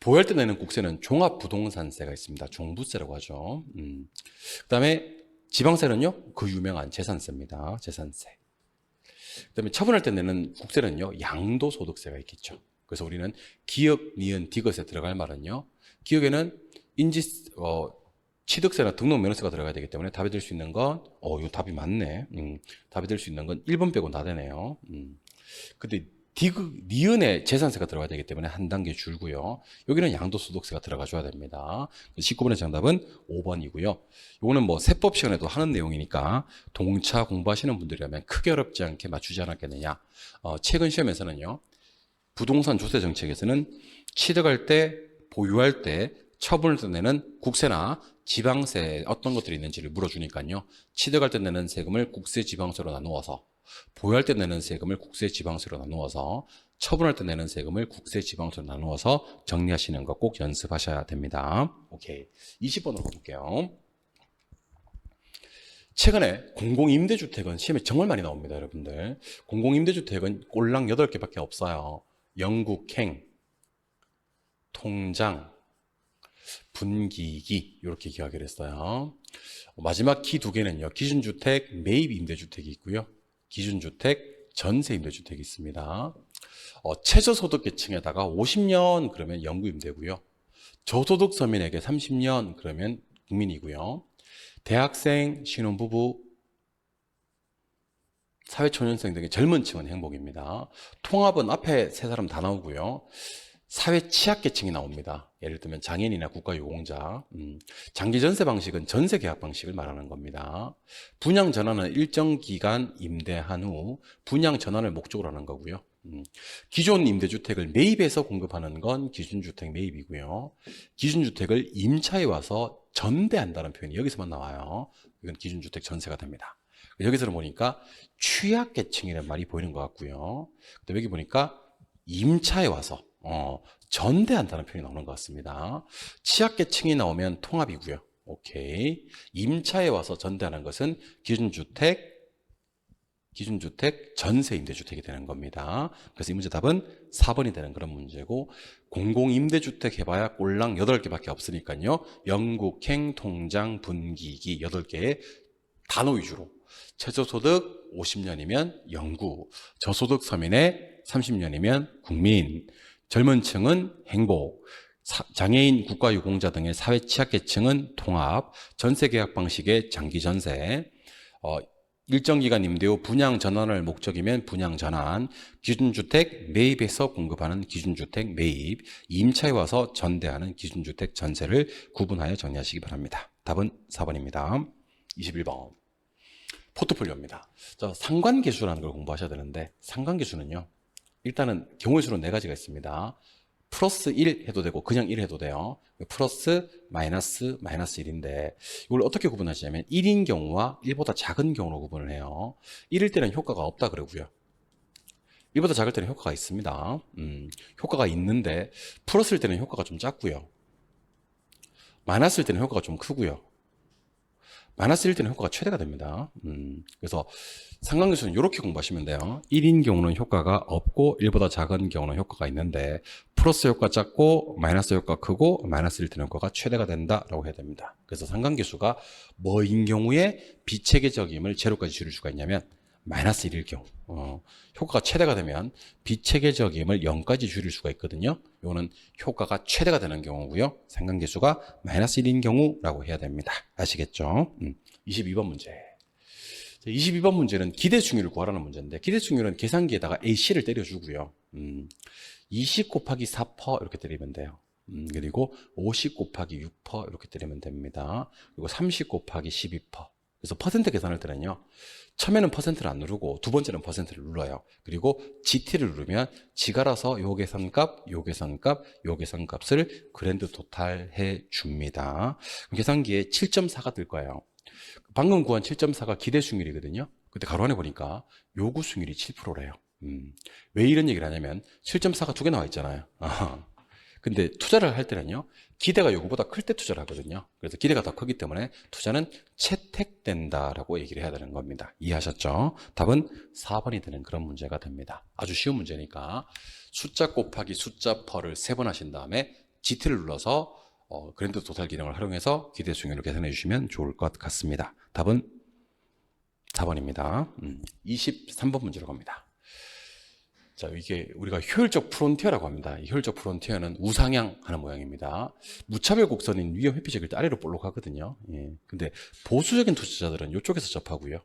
보유할 때 내는 국세는 종합부동산세가 있습니다. 종부세라고 하죠. 그 다음에 지방세는요, 그 유명한 재산세입니다. 재산세. 그 다음에 처분할 때 내는 국세는요, 양도소득세가 있겠죠. 그래서 우리는 기억, 니은, 디귿에 들어갈 말은요, 기억에는 취득세나 등록면허세가 들어가야 되기 때문에 답이 될 수 있는 건, 이거 답이 맞네. 답이 될 수 있는 건 1번 빼고 다 되네요. 근데 니은에 재산세가 들어가야 되기 때문에 한 단계 줄고요. 여기는 양도소득세가 들어가 줘야 됩니다. 19번의 정답은 5번이고요. 이거는 뭐 세법 시간에도 하는 내용이니까 동차 공부하시는 분들이라면 크게 어렵지 않게 맞추지 않았겠느냐. 최근 시험에서는요. 부동산 조세 정책에서는 취득할 때, 보유할 때, 처분을 때 내는 국세나 지방세 어떤 것들이 있는지를 물어주니까요. 취득할 때 내는 세금을 국세, 지방세로 나누어서, 보유할 때 내는 세금을 국세, 지방세로 나누어서, 처분할 때 내는 세금을 국세, 지방세로 나누어서 정리하시는 거 꼭 연습하셔야 됩니다. 오케이. 20번으로 가볼게요. 최근에 공공임대주택은 시험에 정말 많이 나옵니다, 여러분들. 공공임대주택은 꼴랑 8개밖에 없어요. 영국행, 통장, 분기기 이렇게 기하기로 했어요. 마지막 키 2개는요. 기준주택, 매입임대주택이 있고요. 기준주택, 전세임대주택이 있습니다. 최저소득계층에다가 50년 그러면 영구임대고요. 저소득 서민에게 30년 그러면 국민이고요. 대학생, 신혼부부, 사회초년생 등의 젊은 층은 행복입니다. 통합은 앞에 세 사람 다 나오고요. 사회 취약계층이 나옵니다. 예를 들면 장애인이나 국가유공자. 장기전세 방식은 전세계약 방식을 말하는 겁니다. 분양전환은 일정 기간 임대한 후 분양전환을 목적으로 하는 거고요. 기존 임대주택을 매입해서 공급하는 건 기준주택 매입이고요. 기준주택을 임차해 와서 전대한다는 표현이 여기서만 나와요. 이건 기준주택 전세가 됩니다. 여기서 보니까 취약계층이라는 말이 보이는 것 같고요. 그다음에 여기 보니까 임차에 와서 전대한다는 표현이 나오는 것 같습니다. 취약계층이 나오면 통합이고요. 오케이. 임차에 와서 전대하는 것은 기준주택 전세 임대주택이 되는 겁니다. 그래서 이 문제 답은 4번이 되는 그런 문제고, 공공임대주택 해봐야 꼴랑 8개밖에 없으니까요. 영국행, 통장, 분기기 8개의 단어 위주로. 최저소득 50년이면 영구, 저소득 서민의 30년이면 국민, 젊은 층은 행복, 장애인, 국가유공자 등의 사회 취약계층은 통합, 전세계약 방식의 장기전세, 일정 기간 임대 후 분양 전환을 목적이면 분양 전환, 기준주택 매입해서 공급하는 기준주택 매입, 임차에 와서 전대하는 기준주택 전세를 구분하여 정리하시기 바랍니다. 답은 4번입니다. 21번. 포트폴리오입니다. 상관계수라는 걸 공부하셔야 되는데, 상관계수는요. 일단은 경우의 수는 4가지가 있습니다. 플러스 1 해도 되고 그냥 1 해도 돼요. 플러스, 마이너스 1인데 이걸 어떻게 구분하시냐면 1인 경우와 1보다 작은 경우로 구분을 해요. 1일 때는 효과가 없다 그러고요. 1보다 작을 때는 효과가 있습니다. 효과가 있는데 플러스일 때는 효과가 좀 작고요. 마이너스일 때는 효과가 좀 크고요. 마이너스일 때는 효과가 최대가 됩니다. 그래서 상관계수는 이렇게 공부하시면 돼요. 1인 경우는 효과가 없고 1보다 작은 경우는 효과가 있는데 플러스 효과 작고 마이너스 효과 크고 마이너스일 때는 효과가 최대가 된다라고 해야 됩니다. 그래서 상관계수가 뭐인 경우에 비체계적임을 제로까지 줄일 수가 있냐면 마이너스 1일 경우, 효과가 최대가 되면 비체계적임을 0까지 줄일 수가 있거든요. 이거는 효과가 최대가 되는 경우고요. 상관계수가 마이너스 1인 경우라고 해야 됩니다. 아시겠죠? 22번 문제. 22번 문제는 기대충율을 구하라는 문제인데, 기대충율은 계산기에다가 AC를 때려주고요. 20 곱하기 4% 이렇게 때리면 돼요. 그리고 50 곱하기 6% 이렇게 때리면 됩니다. 그리고 30 곱하기 12%. 그래서 퍼센트 계산할 때는요. 처음에는 퍼센트를 안 누르고 두 번째는 퍼센트를 눌러요. 그리고 GT를 누르면 지가 알아서 요 계산값, 요 계산값, 요 계산값을 그랜드 토탈 해 줍니다. 계산기에 7.4가 뜰 거예요. 방금 구한 7.4가 기대승률이거든요. 그때 가로 안에 보니까 요구승률이 7%래요. 왜 이런 얘기를 하냐면 7.4가 2개 나와 있잖아요. 근데 투자를 할 때는요. 기대가 요구보다 클 때 투자를 하거든요. 그래서 기대가 더 크기 때문에 투자는 채택된다라고 얘기를 해야 되는 겁니다. 이해하셨죠? 답은 4번이 되는 그런 문제가 됩니다. 아주 쉬운 문제니까 숫자 곱하기 숫자 퍼를 3번 하신 다음에 GT를 눌러서 그랜드 토탈 기능을 활용해서 기대 수익률을 계산해 주시면 좋을 것 같습니다. 답은 4번입니다. 23번 문제로 갑니다. 자, 이게 우리가 효율적 프론티어라고 합니다. 이 효율적 프론티어는 우상향 하는 모양입니다. 무차별 곡선인 위험 회피적일 때 아래로 볼록하거든요. 예. 근데 보수적인 투자자들은 이쪽에서 접하고요.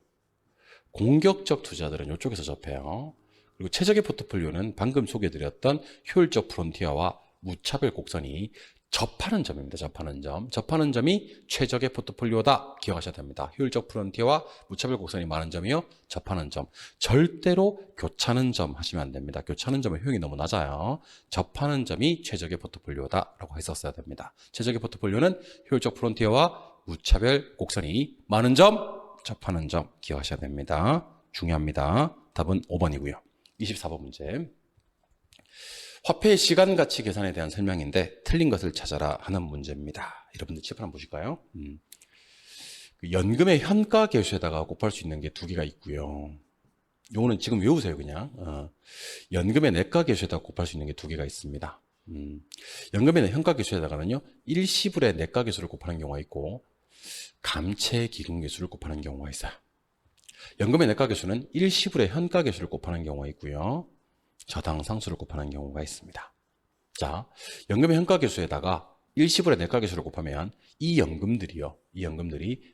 공격적 투자들은 이쪽에서 접해요. 그리고 최적의 포트폴리오는 방금 소개해드렸던 효율적 프론티어와 무차별 곡선이 접하는 점입니다. 접하는 점. 접하는 점이 최적의 포트폴리오다. 기억하셔야 됩니다. 효율적 프론티어와 무차별 곡선이 많은 점이요. 접하는 점. 절대로 교차하는 점 하시면 안 됩니다. 교차하는 점의 효용이 너무 낮아요. 접하는 점이 최적의 포트폴리오다 라고 했었어야 됩니다. 최적의 포트폴리오는 효율적 프론티어와 무차별 곡선이 많은 점, 접하는 점 기억하셔야 됩니다. 중요합니다. 답은 5번이고요. 24번 문제. 화폐의 시간 가치 계산에 대한 설명인데 틀린 것을 찾아라 하는 문제입니다. 여러분들 칩 한번 보실까요? 연금의 현가 계수에다가 곱할 수 있는 게 두 개가 있고요. 요거는 지금 외우세요, 그냥. 연금의 내가 계수에다가 곱할 수 있는 게 두 개가 있습니다. 연금의 현가 계수에다가는요, 일시불의 내가 계수를 곱하는 경우가 있고, 감채 기금 계수를 곱하는 경우가 있어요. 연금의 내가 계수는 일시불의 현가 계수를 곱하는 경우가 있고요. 저당 상수를 곱하는 경우가 있습니다. 자, 연금의 현가 계수에다가 일시불의 내가 계수를 곱하면 이 연금들이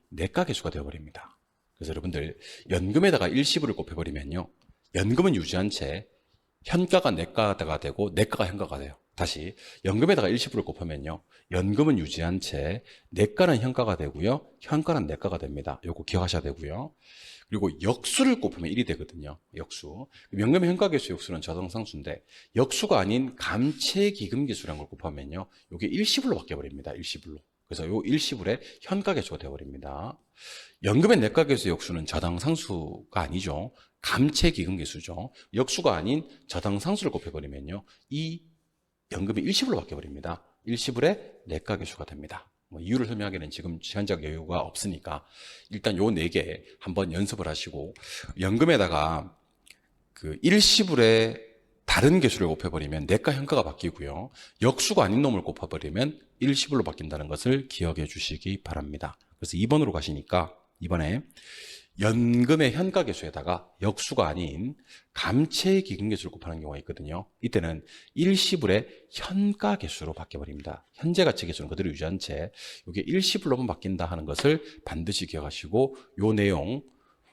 내가 계수가 되어버립니다. 그래서 여러분들 연금에다가 일시불을 곱해버리면요, 연금은 유지한 채 현가가 내가가 되고 내가가 현가가 돼요. 다시 연금에다가 일시불을 곱하면요, 연금은 유지한 채 내가는 현가가 되고요, 현가는 내가가 됩니다. 요거 기억하셔야 되고요. 그리고 역수를 곱하면 1이 되거든요. 역수. 연금의 현가계수 역수는 저당상수인데 역수가 아닌 감채기금계수라는 걸 곱하면요, 이게 일시불로 바뀌어버립니다. 일시불로. 그래서 요 일시불의 현가계수가 되어버립니다. 연금의 내가계수 역수는 저당상수가 아니죠. 감채기금계수죠. 역수가 아닌 저당상수를 곱해버리면요, 이 연금이 일시불로 바뀌어버립니다. 일시불의 내가계수가 됩니다. 이유를 설명하기는 지금 시간적 여유가 없으니까 일단 요 4개 한번 연습을 하시고, 연금에다가 그 일시불의 다른 계수를 곱해버리면 내가 현가가 바뀌고요, 역수가 아닌 놈을 곱해버리면 일시불로 바뀐다는 것을 기억해 주시기 바랍니다. 그래서 2번으로 가시니까 이번에 연금의 현가 계수에다가 역수가 아닌 감채 기금 계수를 곱하는 경우가 있거든요. 이때는 일시불의 현가 계수로 바뀌어버립니다. 현재 가치 계수는 그대로 유지한 채 이게 일시불로만 바뀐다 하는 것을 반드시 기억하시고, 요 내용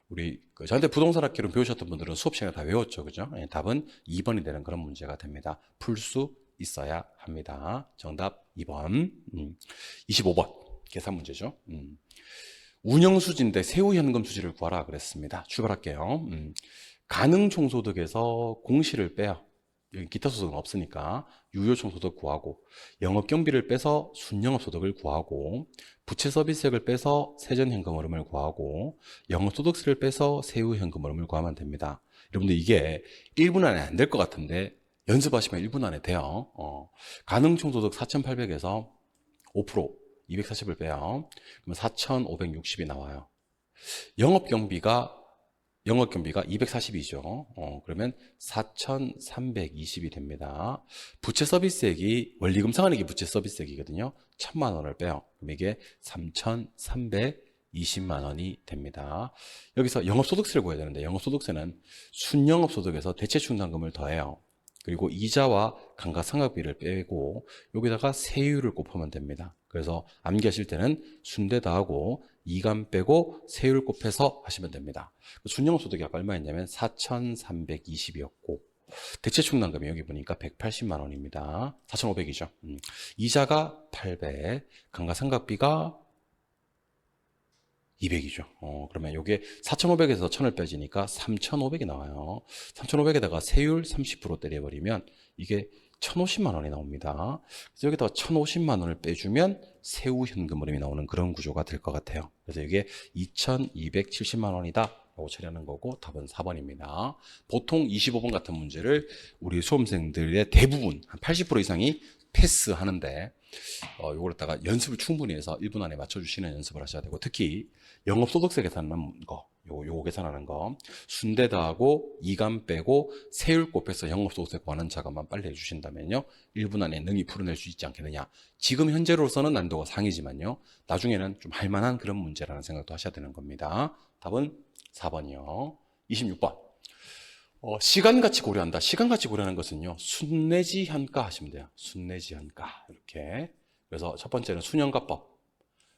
우리 저한테 부동산 학기로 배우셨던 분들은 수업 시간에 다 외웠죠, 그죠? 예, 답은 2번이 되는 그런 문제가 됩니다. 풀 수 있어야 합니다. 정답 2번. 25번 계산 문제죠. 운영수지인데 세후현금 수지를 구하라 그랬습니다. 출발할게요. 가능총소득에서 공시를 빼요. 여기 기타 소득은 없으니까 유효총소득 구하고, 영업경비를 빼서 순영업소득을 구하고, 부채서비스액을 빼서 세전현금 흐름을 구하고, 영업소득세를 빼서 세후현금 흐름을 구하면 됩니다. 여러분들 이게 1분 안에 안 될 것 같은데 연습하시면 1분 안에 돼요. 가능총소득 4,800에서 5% 240을 빼요. 그러면 4,560이 나와요. 영업경비가 240이죠. 그러면 4,320이 됩니다. 부채 서비스액이 원리금 상환액이 부채 서비스액이거든요. 1,000만 원을 빼요. 그럼 이게 3,320만 원이 됩니다. 여기서 영업소득세를 구해야 되는데, 영업소득세는 순영업소득에서 대체충당금을 더해요. 그리고 이자와 감가상각비를 빼고 여기다가 세율을 곱하면 됩니다. 그래서 암기하실 때는 순대 더하고 이감 빼고 세율 곱해서 하시면 됩니다. 순영소득이 아까 얼마였냐면 4,320이었고 대체충당금이 여기 보니까 180만 원입니다. 4,500이죠. 이자가 800, 감가상각비가 200이죠. 그러면 이게 4,500에서 1,000을 빼지니까 3,500이 나와요. 3,500에다가 세율 30% 때려버리면 이게 1,050만 원이 나옵니다. 그래서 여기다가 1,050만 원을 빼주면 세후 현금 흐름이 나오는 그런 구조가 될 것 같아요. 그래서 이게 2,270만 원이다 라고 처리하는 거고, 답은 4번입니다. 보통 25번 같은 문제를 우리 수험생들의 대부분 한 80% 이상이 패스하는데, 요걸 갖다가 연습을 충분히 해서 1분 안에 맞춰주시는 연습을 하셔야 되고, 특히 영업소득세 계산하는 거, 요거 계산하는 거, 순대 더하고 이감 빼고 세율 곱해서 영업소득세 구하는 작업만 빨리 해주신다면요, 1분 안에 능히 풀어낼 수 있지 않겠느냐. 지금 현재로서는 난이도가 상이지만요, 나중에는 좀 할만한 그런 문제라는 생각도 하셔야 되는 겁니다. 답은 4번이요. 26번. 시간같이 고려한다. 시간같이 고려하는 것은요, 순내지 현가 하시면 돼요. 순내지 현가. 이렇게. 그래서 첫 번째는 순현가법,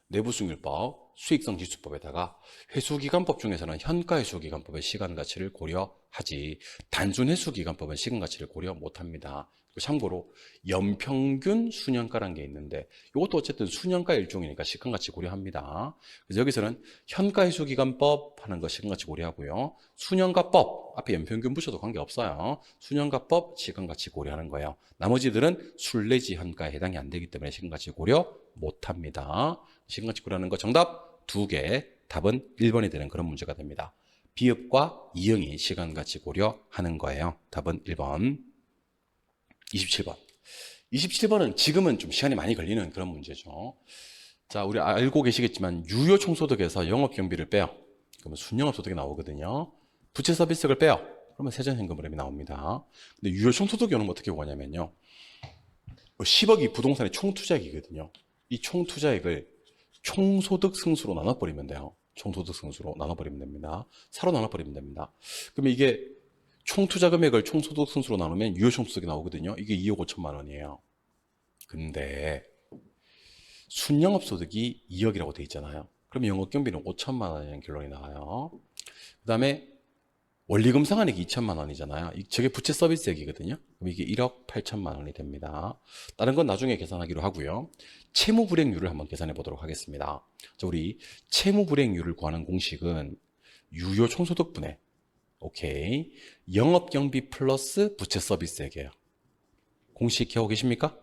내부승률법, 수익성 지수법에다가 회수기간법 중에서는 현가회수기간법의 시간가치를 고려하지 단순 회수기간법은 시간가치를 고려 못합니다. 참고로 연평균 수년가라는 게 있는데 이것도 어쨌든 수년가 일종이니까 시간가치 고려합니다. 그래서 여기서는 현가회수기간법 하는 거 시간가치 고려하고요. 수년가법 앞에 연평균 붙여도 관계없어요. 수년가법 시간가치 고려하는 거예요. 나머지들은 순례지 현가에 해당이 안 되기 때문에 시간가치 고려 못합니다. 시간가치 고려하는 거 정답 2개, 답은 1번이 되는 그런 문제가 됩니다. 비읍과 이응이 시간가치 고려하는 거예요. 답은 1번. 27번. 27번은 지금은 좀 시간이 많이 걸리는 그런 문제죠. 자, 우리 알고 계시겠지만 유효 총소득에서 영업경비를 빼요. 그러면 순영업소득이 나오거든요. 부채 서비스를 빼요. 그러면 세전현금 흐름이 나옵니다. 근데 유효 총소득 요는 어떻게 구하냐면요. 10억이 부동산의 총투자액이거든요. 이 총투자액을 총소득 승수로 나눠버리면 돼요. 총소득 승수로 나눠버리면 됩니다. 4로 나눠버리면 됩니다. 그러면 이게 총투자 금액을 총소득 승수로 나누면 유효 총소득이 나오거든요. 이게 2억 5천만 원이에요. 근데 순영업소득이 2억이라고 돼 있잖아요. 그럼 영업경비는 5천만 원이라는 결론이 나와요. 그 다음에 원리금 상환액이 2천만 원이잖아요. 저게 부채 서비스액이거든요. 그럼 이게 1억 8천만 원이 됩니다. 다른 건 나중에 계산하기로 하고요. 채무불이익률을 한번 계산해 보도록 하겠습니다. 자, 우리 채무불이익률을 구하는 공식은 유효 총소득분의 오케이 영업경비 플러스 부채 서비스액이에요. 공식 기억하고 계십니까?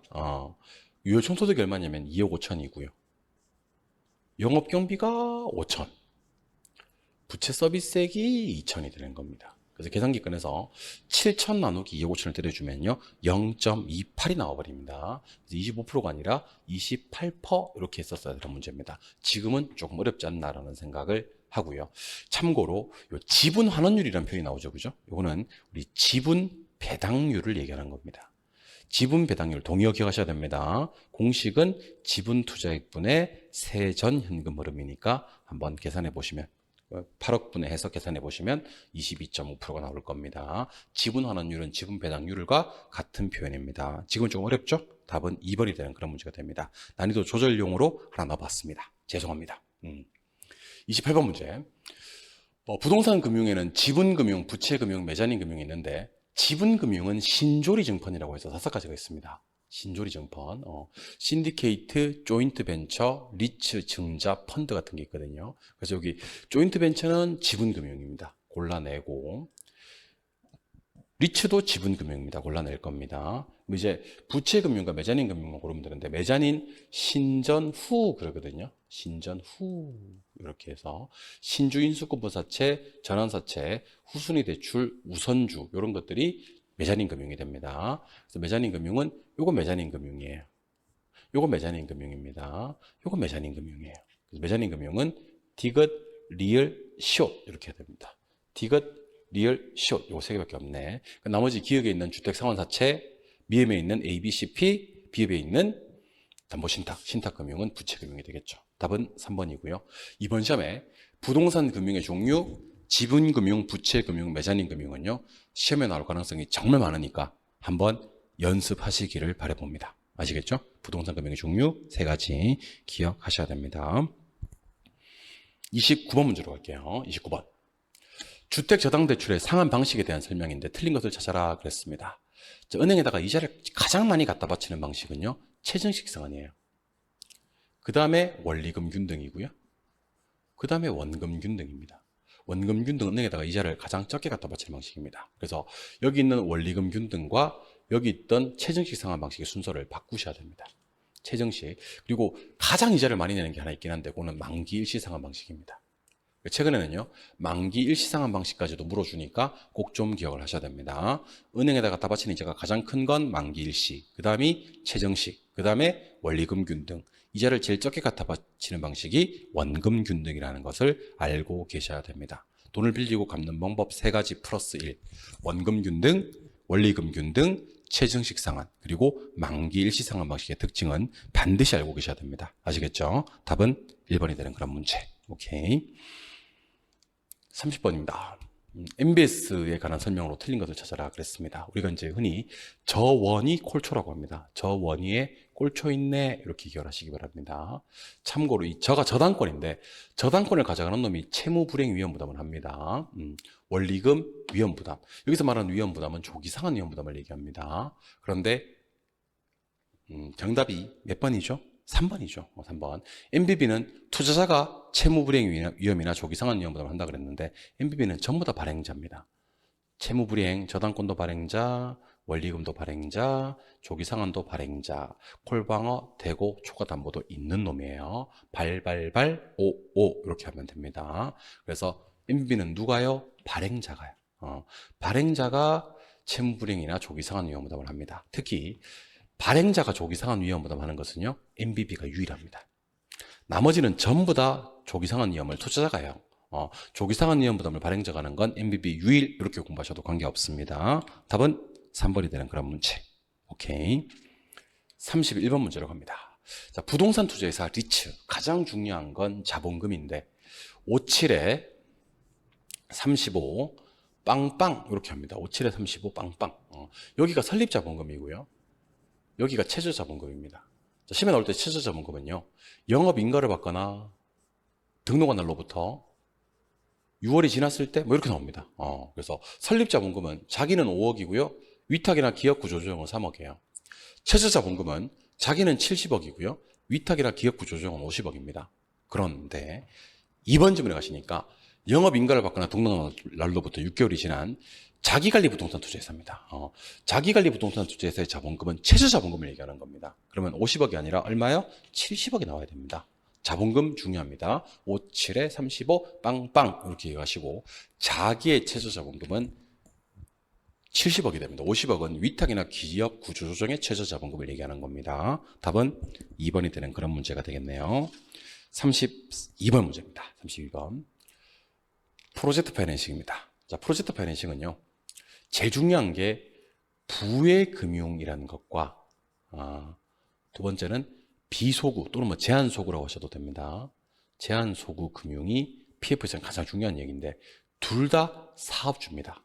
유효 총소득이 얼마냐면 2억 5천이고요. 영업경비가 5천. 부채 서비스액이 2천이 되는 겁니다. 그래서 계산기 꺼내서 7천 나누기 2억 5천을 때려주면요 0.28이 나와버립니다. 그래서 25%가 아니라 28% 이렇게 했었어야 되는 문제입니다. 지금은 조금 어렵지 않나라는 생각을 하고요. 참고로 요 지분 환원율이라는 표현이 나오죠, 그죠? 이거는 우리 지분 배당률을 얘기하는 겁니다. 지분 배당률 동의어 기억하셔야 됩니다. 공식은 지분 투자액분의 세전 현금 흐름이니까 한번 계산해 보시면 8억분의 해서 계산해 보시면 22.5%가 나올 겁니다. 지분 환원율은 지분 배당률과 같은 표현입니다. 지금 조금 어렵죠? 답은 2번이 되는 그런 문제가 됩니다. 난이도 조절용으로 하나 넣어봤습니다. 죄송합니다. 28번 문제. 부동산 금융에는 지분금융, 부채금융, 메자닌금융이 있는데 지분금융은 신조리증권이라고 해서 5가지가 있습니다. 신조리증권, 신디케이트, 조인트 벤처, 리츠, 증자, 펀드 같은 게 있거든요. 그래서 여기 조인트 벤처는 지분금융입니다. 골라내고 리츠도 지분금융입니다. 골라낼 겁니다. 이제 부채금융과 메자닌금융만 고르면 되는데 메자닌 신전 후 그러거든요. 신전 후 이렇게 해서 신주인수급부사채, 전환사채, 후순위 대출, 우선주 이런 것들이 메자닌 금융이 됩니다. 그래서 메자닌 금융은 요거 메자닌 금융이에요. 요거 메자닌 금융입니다. 요거 메자닌 금융이에요. 그래서 메자닌 금융은 디귿, 리을, 시옷 이렇게 해야 됩니다. 디귿, 리을, 시옷 요거 3개밖에 없네. 나머지 기역에 있는 주택상환사채, 미음에 있는 A, B, C, P, 비읍에 있는 담보신탁, 신탁금융은 부채금융이 되겠죠. 답은 3번이고요. 이번 시험에 부동산 금융의 종류, 지분금융, 부채금융, 메자닌금융은요. 시험에 나올 가능성이 정말 많으니까 한번 연습하시기를 바라봅니다. 아시겠죠? 부동산 금융의 종류 3가지 기억하셔야 됩니다. 29번 문제로 갈게요. 29번. 주택저당대출의 상환 방식에 대한 설명인데 틀린 것을 찾아라 그랬습니다. 은행에다가 이자를 가장 많이 갖다 바치는 방식은요. 최정식 상환이에요. 그 다음에 원리금 균등이고요. 그 다음에 원금 균등입니다. 원금 균등 은행에다가 이자를 가장 적게 갖다 바치는 방식입니다. 그래서 여기 있는 원리금 균등과 여기 있던 최정식 상환 방식의 순서를 바꾸셔야 됩니다. 최정식. 그리고 가장 이자를 많이 내는 게 하나 있긴 한데 그거는 만기 일시 상환 방식입니다. 최근에는요 만기 일시 상환 방식까지도 물어주니까 꼭 좀 기억을 하셔야 됩니다. 은행에다가 갖다 바치는 이자가 가장 큰 건 만기 일시, 그 다음이 최정식, 그 다음에 원리금 균등. 이자를 제일 적게 갖다 바치는 방식이 원금 균등이라는 것을 알고 계셔야 됩니다. 돈을 빌리고 갚는 방법 3가지 플러스 1. 원금 균등, 원리금 균등, 최정식 상환, 그리고 만기 일시 상환 방식의 특징은 반드시 알고 계셔야 됩니다. 아시겠죠? 답은 1번이 되는 그런 문제. 오케이. 30번입니다. MBS에 관한 설명으로 틀린 것을 찾아라 그랬습니다. 우리가 이제 흔히 저원위 콜초라고 합니다. 저원위의 꼴초 있네. 이렇게 기억하시기 바랍니다. 참고로 이 저가 저당권인데 저당권을 가져가는 놈이 채무불이행 위험부담을 합니다. 원리금 위험부담. 여기서 말하는 위험부담은 조기상환 위험부담을 얘기합니다. 그런데 정답이 몇 번이죠? 3번이죠. 3번. MBB는 투자자가 채무불이행 위험이나 조기상환 위험부담을 한다 그랬는데 MBB는 전부 다 발행자입니다. 채무불이행, 저당권도 발행자, 원리금도 발행자, 조기상환도 발행자, 콜방어, 대고, 초과담보도 있는 놈이에요. 발발발, 오오 이렇게 하면 됩니다. 그래서 MB는 누가요? 발행자가요. 발행자가 채무불이행이나 조기상환 위험부담을 합니다. 특히 발행자가 조기상환 위험부담 하는 것은요, MBB가 유일합니다. 나머지는 전부 다 조기상환 위험을 투자자가 해요. 조기상환 위험부담을 발행자가 하는 건 MBB 유일 이렇게 공부하셔도 관계없습니다. 답은 3번이 되는 그런 문제. 오케이. 31번 문제로 갑니다. 자, 부동산 투자회사 리츠. 가장 중요한 건 자본금인데 57에 35 빵빵 이렇게 합니다. 57에 35 빵빵. 여기가 설립자본금이고요. 여기가 최저자본금입니다. 자, 시험에 나올 때 최저자본금은요. 영업인가를 받거나 등록한 날로부터 6월이 지났을 때 뭐 이렇게 나옵니다. 그래서 설립자본금은 자기는 5억이고요. 위탁이나 기업구조조정은 3억이에요. 최저자본금은 자기는 70억이고요. 위탁이나 기업구조조정은 50억입니다. 그런데 이번 질문에 가시니까 영업인가를 받거나 등록한 날로부터 6개월이 지난 자기관리 부동산 투자회사입니다. 자기관리 부동산 투자회사의 자본금은 최저자본금을 얘기하는 겁니다. 그러면 50억이 아니라 얼마요? 70억이 나와야 됩니다. 자본금 중요합니다. 57에 35 빵빵 이렇게 얘기하시고 자기의 최저자본금은 70억이 됩니다. 50억은 위탁이나 기업 구조조정의 최저자본금을 얘기하는 겁니다. 답은 2번이 되는 그런 문제가 되겠네요. 32번 문제입니다. 32번. 프로젝트 파이낸싱입니다. 자, 프로젝트 파이낸싱은요. 제일 중요한 게 부의금융이라는 것과 두 번째는 비소구 또는 뭐 제한소구라고 하셔도 됩니다. 제한소구 금융이 PF에서는 가장 중요한 얘기인데 둘 다 사업주입니다.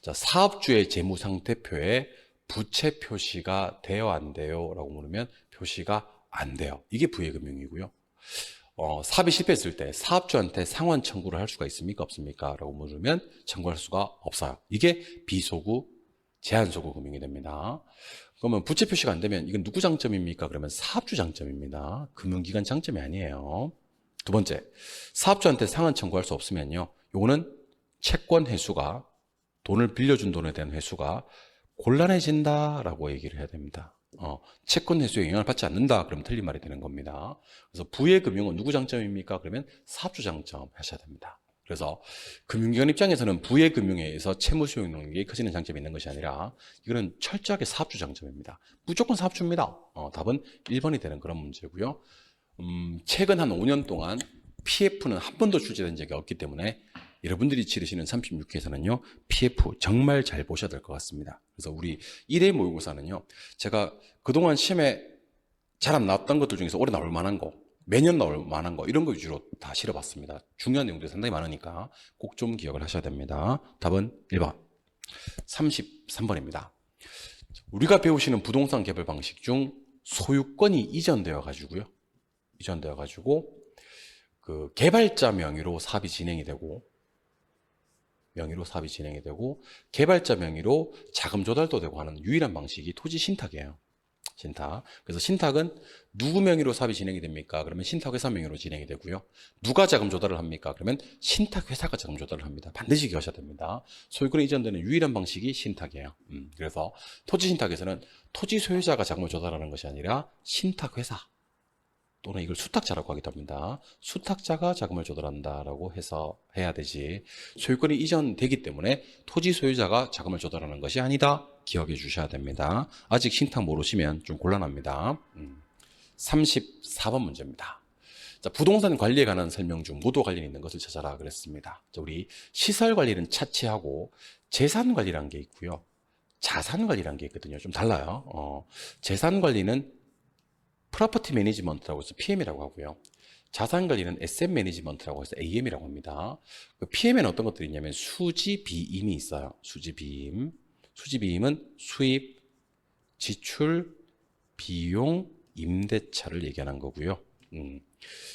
자, 사업주의 재무상태표에 부채 표시가 돼요 안 돼요? 라고 물으면 표시가 안 돼요. 이게 부의금융이고요. 사업이 실패했을 때 사업주한테 상환 청구를 할 수가 있습니까? 없습니까? 라고 물으면 청구할 수가 없어요. 이게 비소구, 제한소구 금융이 됩니다. 그러면 부채 표시가 안 되면 이건 누구 장점입니까? 그러면 사업주 장점입니다. 금융기관 장점이 아니에요. 두 번째, 사업주한테 상환 청구할 수 없으면요. 요거는 채권 회수가 돈을 빌려준 돈에 대한 회수가 곤란해진다라고 얘기를 해야 됩니다. 채권 회수에 영향을 받지 않는다. 그러면 틀린 말이 되는 겁니다. 그래서 부의금융은 누구 장점입니까? 그러면 사업주 장점 하셔야 됩니다. 그래서 금융기관 입장에서는 부의금융에 의해서 채무 수용 능력이 커지는 장점이 있는 것이 아니라 이거는 철저하게 사업주 장점입니다. 무조건 사업주입니다. 답은 1번이 되는 그런 문제고요. 최근 한 5년 동안 PF는 한 번도 출제된 적이 없기 때문에 여러분들이 치르시는 36회에서는요, PF 정말 잘 보셔야 될 것 같습니다. 그래서 우리 1회 모의고사는요, 제가 그동안 시험에 잘 안 나왔던 것들 중에서 올해 나올 만한 거, 매년 나올 만한 거, 이런 거 위주로 다 실어봤습니다. 중요한 내용들이 상당히 많으니까 꼭 좀 기억을 하셔야 됩니다. 답은 1번. 33번입니다. 우리가 배우시는 부동산 개발 방식 중 소유권이 이전되어 가지고 그 개발자 명의로 사업이 진행이 되고 개발자 명의로 자금 조달도 되고 하는 유일한 방식이 토지 신탁이에요. 신탁. 그래서 신탁은 누구 명의로 사업이 진행이 됩니까? 그러면 신탁회사 명의로 진행이 되고요. 누가 자금 조달을 합니까? 그러면 신탁회사가 자금 조달을 합니다. 반드시 기억하셔야 됩니다. 소유권이 이전되는 유일한 방식이 신탁이에요. 그래서 토지 신탁에서는 토지 소유자가 자금을 조달하는 것이 아니라 신탁회사 또는 이걸 수탁자라고 하기도 합니다. 수탁자가 자금을 조달한다라고 해서 해야 되지. 소유권이 이전되기 때문에 토지 소유자가 자금을 조달하는 것이 아니다. 기억해 주셔야 됩니다. 아직 신탁 모르시면 좀 곤란합니다. 34번 문제입니다. 자, 부동산 관리에 관한 설명 중 모두 관련 있는 것을 찾아라 그랬습니다. 자, 우리 시설 관리는 차치하고 재산 관리라는 게 있고요. 자산 관리라는 게 있거든요. 좀 달라요. 재산 관리는 프로퍼티 매니지먼트라고 해서 PM이라고 하고요. 자산 관리는 에셋 매니지먼트라고 해서 AM이라고 합니다. 그 PM에는 어떤 것들이 있냐면 수지 비임이 있어요. 수지 비임. 수지 비임은 수입, 지출, 비용 임대차를 얘기하는 거고요.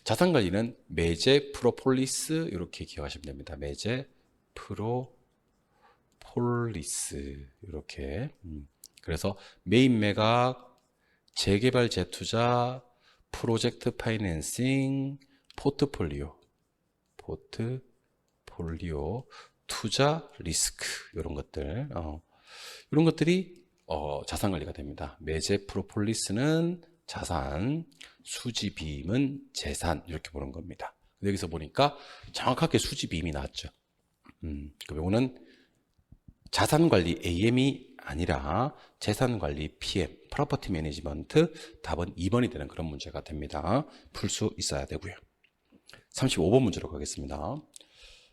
자산관리는 매제 프로폴리스 이렇게 기억하시면 됩니다. 매제 프로폴리스 이렇게. 그래서 메인 매각, 재개발 재투자, 프로젝트 파이낸싱, 포트폴리오, 투자 리스크 이런 것들, 이런 것들이 자산 관리가 됩니다. 매제 프로폴리스는 자산, 수지비임은 재산 이렇게 보는 겁니다. 여기서 보니까 정확하게 수지비임이 나왔죠. 그럼 이거는 자산관리 AM이 아니라 재산관리 PM, 프로퍼티 매니지먼트 답은 2번이 되는 그런 문제가 됩니다. 풀 수 있어야 되고요. 35번 문제로 가겠습니다.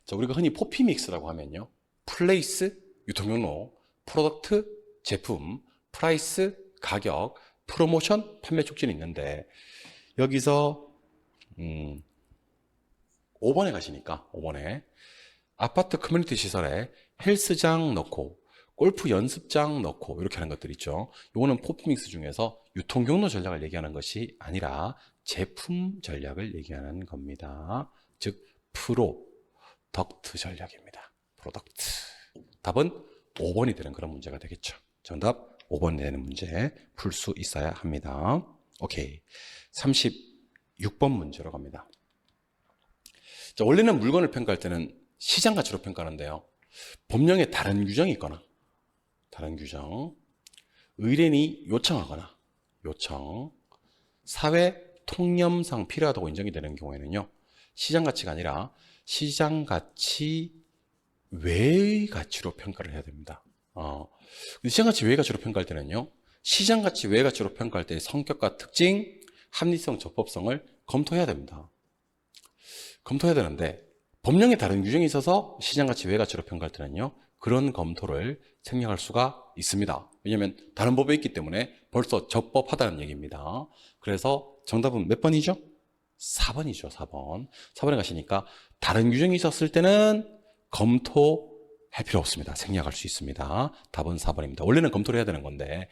자, 우리가 흔히 포피믹스라고 하면요. 플레이스, 유통경로, 프로덕트, 제품, 프라이스, 가격, 프로모션, 판매 촉진이 있는데 여기서 5번에 가시니까 5번에 아파트 커뮤니티 시설에 헬스장 넣고 골프 연습장 넣고 이렇게 하는 것들 있죠. 이거는 포피믹스 중에서 유통경로 전략을 얘기하는 것이 아니라 제품 전략을 얘기하는 겁니다. 즉 프로덕트 전략입니다. 프로덕트. 답은 5번이 되는 그런 문제가 되겠죠. 정답 5번이 되는 문제 풀 수 있어야 합니다. 오케이. 36번 문제로 갑니다. 자, 원래는 물건을 평가할 때는 시장 가치로 평가하는데요. 법령에 다른 규정이 있거나 다른 규정, 의뢰인이 요청하거나 사회 통념상 필요하다고 인정이 되는 경우에는요. 시장 가치가 아니라 시장 가치 외의 가치로 평가를 해야 됩니다. 시장 가치 외의 가치로 평가할 때는요. 시장 가치 외의 가치로 평가할 때의 성격과 특징, 합리성, 적법성을 검토해야 됩니다. 검토해야 되는데 법령에 다른 규정이 있어서 시장 가치 외의 가치로 평가할 때는요. 그런 검토를 생략할 수가 있습니다. 왜냐하면 다른 법에 있기 때문에 벌써 적법하다는 얘기입니다. 그래서 정답은 몇 번이죠? 4번이죠. 4번. 4번에 가시니까 다른 규정이 있었을 때는 검토할 필요 없습니다. 생략할 수 있습니다. 답은 4번입니다. 원래는 검토를 해야 되는 건데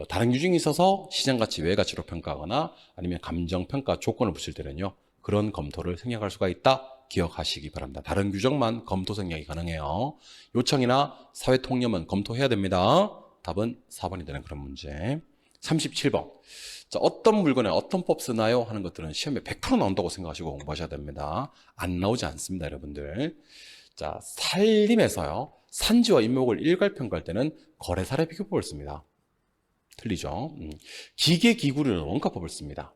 다른 규정이 있어서 시장가치 외의 가치로 평가하거나 아니면 감정평가 조건을 붙일 때는요. 그런 검토를 생략할 수가 있다. 기억하시기 바랍니다. 다른 규정만 검토 생략이 가능해요. 요청이나 사회통념은 검토해야 됩니다. 답은 4번이 되는 그런 문제. 37번. 자, 어떤 물건에 어떤 법 쓰나요? 하는 것들은 시험에 100% 나온다고 생각하시고 공부하셔야 됩니다. 안 나오지 않습니다, 여러분들. 자, 산림에서요. 산지와 임목을 일괄평가할 때는 거래사례 비교법을 씁니다. 틀리죠? 기계기구류는 원가법을 씁니다.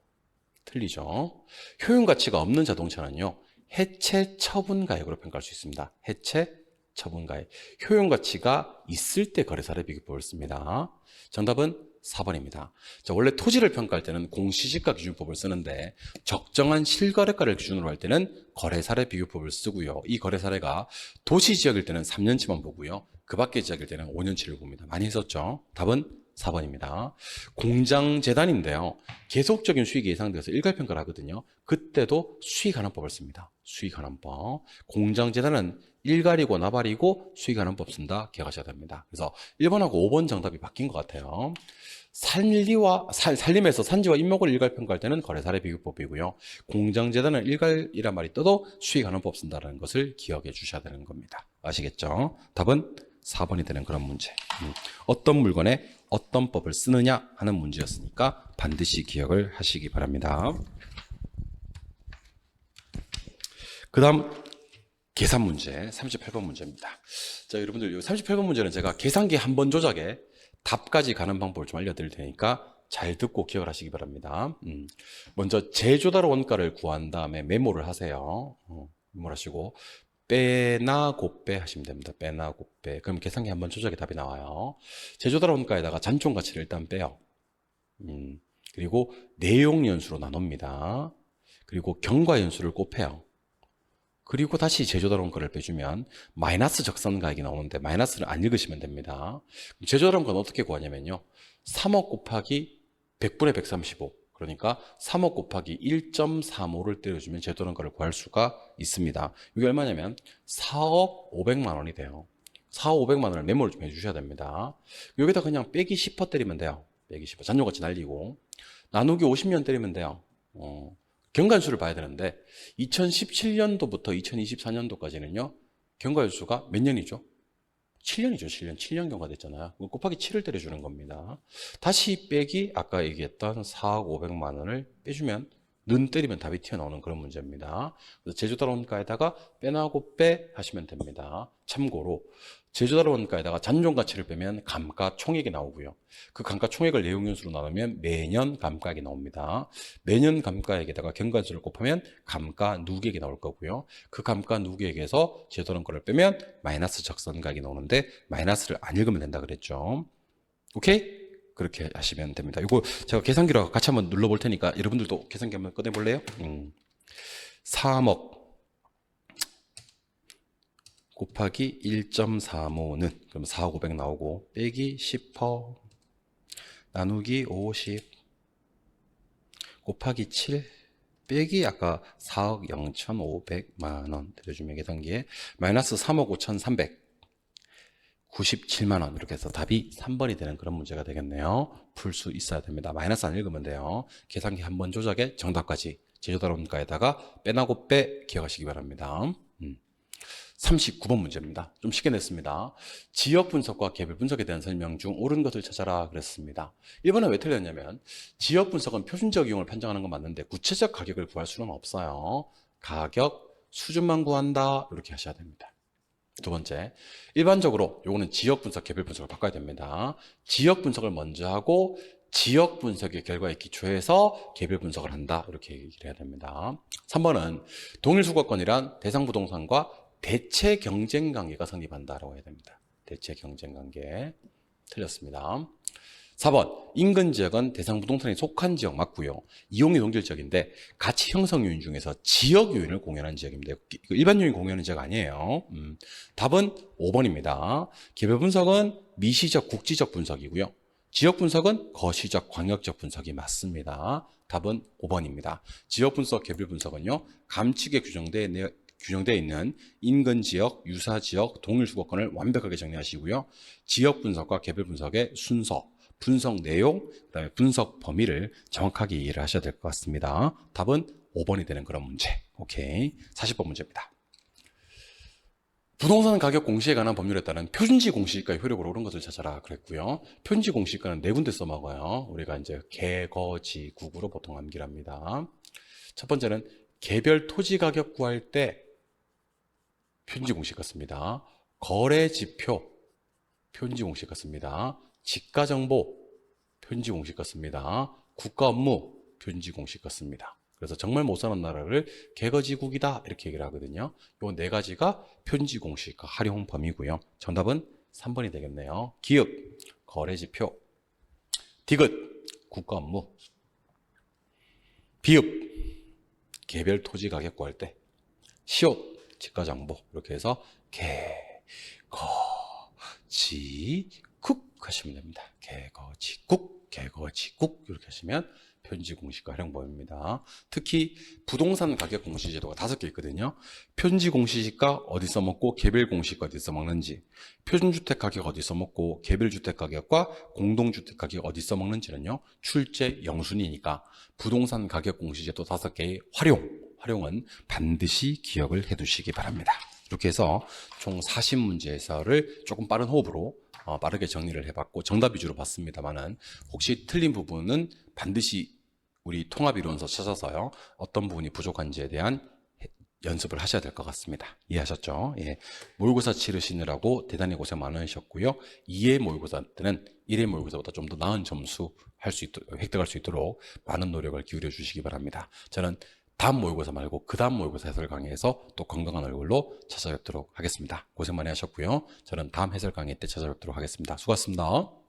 틀리죠? 효용가치가 없는 자동차는요. 해체 처분가액으로 평가할 수 있습니다. 해체 처분가액. 효용가치가 있을 때 거래사례 비교법을 씁니다. 정답은 4번입니다. 자, 원래 토지를 평가할 때는 공시지가 기준법을 쓰는데 적정한 실거래가를 기준으로 할 때는 거래사례 비교법을 쓰고요. 이 거래사례가 도시지역일 때는 3년치만 보고요. 그 밖의 지역일 때는 5년치를 봅니다. 많이 했었죠? 답은 4번입니다. 공장재단인데요. 계속적인 수익이 예상돼서 일괄평가를 하거든요. 그때도 수익환원법을 씁니다. 수익환원법. 공장재단은 일괄이고 나발이고 수익환원법 쓴다. 기억하셔야 됩니다. 그래서 1번하고 5번 정답이 바뀐 것 같아요. 산림에서 산지와 임목을 일괄평가할 때는 거래사례 비교법이고요. 공장재단은 일괄이란 말이 떠도 수익환원법 쓴다는 것을 기억해 주셔야 되는 겁니다. 아시겠죠? 답은 4번이 되는 그런 문제. 어떤 물건에 어떤 법을 쓰느냐 하는 문제였으니까 반드시 기억을 하시기 바랍니다. 그 다음 계산 문제 38번 문제입니다. 자, 여러분들 38번 문제는 제가 계산기 한 번 조작에 답까지 가는 방법을 좀 알려드릴 테니까 잘 듣고 기억을 하시기 바랍니다. 먼저 제조달 원가를 구한 다음에 메모를 하세요. 메모를 하시고 빼나 곱빼 하시면 됩니다. 빼나 곱빼. 그럼 계산기 한번 조작에 답이 나와요. 제조달 원가에다가 잔존 가치를 일단 빼요. 그리고 내용 연수로 나눕니다. 그리고 경과 연수를 곱해요. 그리고 다시 제조달 원가를 빼주면 마이너스 적선가액이 나오는데 마이너스를 안 읽으시면 됩니다. 제조달 원가는 어떻게 구하냐면요. 3억 곱하기 100분의 135. 그러니까 3억 곱하기 1.35를 때려주면 제조달 원가를 구할 수가 있습니다. 이게 얼마냐면 4억 500만 원이 돼요. 4억 500만 원을 메모를 좀 해주셔야 됩니다. 여기다 그냥 빼기 10% 때리면 돼요. 빼기 15. 잔존가치 날리고 나누기 50년 때리면 돼요. 경과연수를 봐야 되는데 2017년도부터 2024년도까지는요. 경과연수가 몇 년이죠? 7년이죠. 7년 경과됐잖아요. 곱하기 7을 때려주는 겁니다. 다시 빼기 아까 얘기했던 4억 500만 원을 빼주면 는 때리면 답이 튀어나오는 그런 문제입니다. 그래서 제주도론가에다가 빼나고 빼 하시면 됩니다. 참고로 제주도론가에다가 잔존가치를 빼면 감가총액이 나오고요. 그 감가총액을 내용연수로 나누면 매년 감가액이 나옵니다. 매년 감가액에다가 경과연수를 곱하면 감가누계액이 나올 거고요. 그 감가누계액에서 제주도론가를 빼면 마이너스 적선가액이 나오는데 마이너스를 안 읽으면 된다 그랬죠. 오케이? 그렇게 하시면 됩니다. 이거 제가 계산기로 같이 한번 눌러볼 테니까 여러분들도 계산기 한번 꺼내볼래요? 3억 곱하기 1.35는 그럼 4억 500 나오고 빼기 10% 나누기 50 곱하기 7 빼기 아까 4억 0,500만 원 들여주면 계산기에 마이너스 3억 5,300 97만원 이렇게 해서 답이 3번이 되는 그런 문제가 되겠네요. 풀 수 있어야 됩니다. 마이너스 안 읽으면 돼요. 계산기 한번 조작에 정답까지 제주도론가에다가 빼나고 빼 기억하시기 바랍니다. 39번 문제입니다. 좀 쉽게 냈습니다. 지역 분석과 개별 분석에 대한 설명 중 옳은 것을 찾아라 그랬습니다. 1번은 왜 틀렸냐면 지역 분석은 표준적 이용을 판정하는 건 맞는데 구체적 가격을 구할 수는 없어요. 가격 수준만 구한다 이렇게 하셔야 됩니다. 두 번째, 일반적으로 요거는 지역 분석, 개별 분석을 바꿔야 됩니다. 지역 분석을 먼저 하고 지역 분석의 결과에 기초해서 개별 분석을 한다. 이렇게 얘기를 해야 됩니다. 3번은 동일 수거권이란 대상 부동산과 대체 경쟁 관계가 성립한다라고 해야 됩니다. 대체 경쟁 관계. 틀렸습니다. 4번, 인근 지역은 대상 부동산에 속한 지역 맞고요. 이용이 동질 지역인데 가치 형성 요인 중에서 지역 요인을 공유하는 지역입니다. 일반 요인 공유하는 지역 아니에요. 답은 5번입니다. 개별 분석은 미시적, 국지적 분석이고요. 지역 분석은 거시적, 광역적 분석이 맞습니다. 답은 5번입니다. 지역 분석, 개별 분석은요. 감칙에 규정되어 있는 인근 지역, 유사 지역, 동일 수거권을 완벽하게 정리하시고요. 지역 분석과 개별 분석의 순서, 분석 내용, 그다음에 분석 범위를 정확하게 이해를 하셔야 될 것 같습니다. 답은 5번이 되는 그런 문제. 오케이. 40번 문제입니다. 부동산 가격 공시에 관한 법률에 따른 표준지 공시가의 효력으로 옳은 것을 찾아라 그랬고요. 표준지 공시가는 네 군데 써먹어요. 우리가 이제 개, 거, 지, 국으로 보통 암기를 합니다. 첫 번째는 개별 토지 가격 구할 때 표준지 공시가 씁니다. 거래 지표 표준지 공시가 씁니다. 지가정보 표준지 공시가 씁니다. 국가업무 표준지 공시가 씁니다. 그래서 정말 못 사는 나라를 개거지국이다 이렇게 얘기를 하거든요. 이 네 가지가 표준지 공시가 활용 범위고요. 정답은 3번이 되겠네요. 기업 거래지표, 디귿 국가업무, 비읍 개별 토지 가격 구할 때, 시옷 지가정보 이렇게 해서 개, 거, 지, 국 하시면 됩니다. 개거지국, 개거지국 이렇게 하시면 표준지 공시가 활용법입니다. 특히 부동산 가격 공시 제도가 5개 있거든요. 표준지 공시가 어디 써먹고 개별 공시가 어디 써먹는지, 표준주택 가격 어디 써먹고 개별주택 가격과 공동주택 가격 어디 써먹는지는요. 출제 영순이니까 부동산 가격 공시 제도 5개의 활용은 반드시 기억을 해두시기 바랍니다. 이렇게 해서 총 40문제에서를 조금 빠른 호흡으로 빠르게 정리를 해봤고 정답 위주로 봤습니다만은 혹시 틀린 부분은 반드시 우리 통합이론서 찾아서요. 어떤 부분이 부족한지에 대한 연습을 하셔야 될 것 같습니다. 이해하셨죠? 예. 모의고사 치르시느라고 대단히 고생 많으셨고요. 2회 모의고사 때는 1회 모의고사보다 좀 더 나은 점수 획득할 수 있도록 많은 노력을 기울여 주시기 바랍니다. 저는 다음 모의고사 말고 그 다음 모의고사 해설 강의에서 또 건강한 얼굴로 찾아뵙도록 하겠습니다. 고생 많이 하셨고요. 저는 다음 해설 강의 때 찾아뵙도록 하겠습니다. 수고하셨습니다.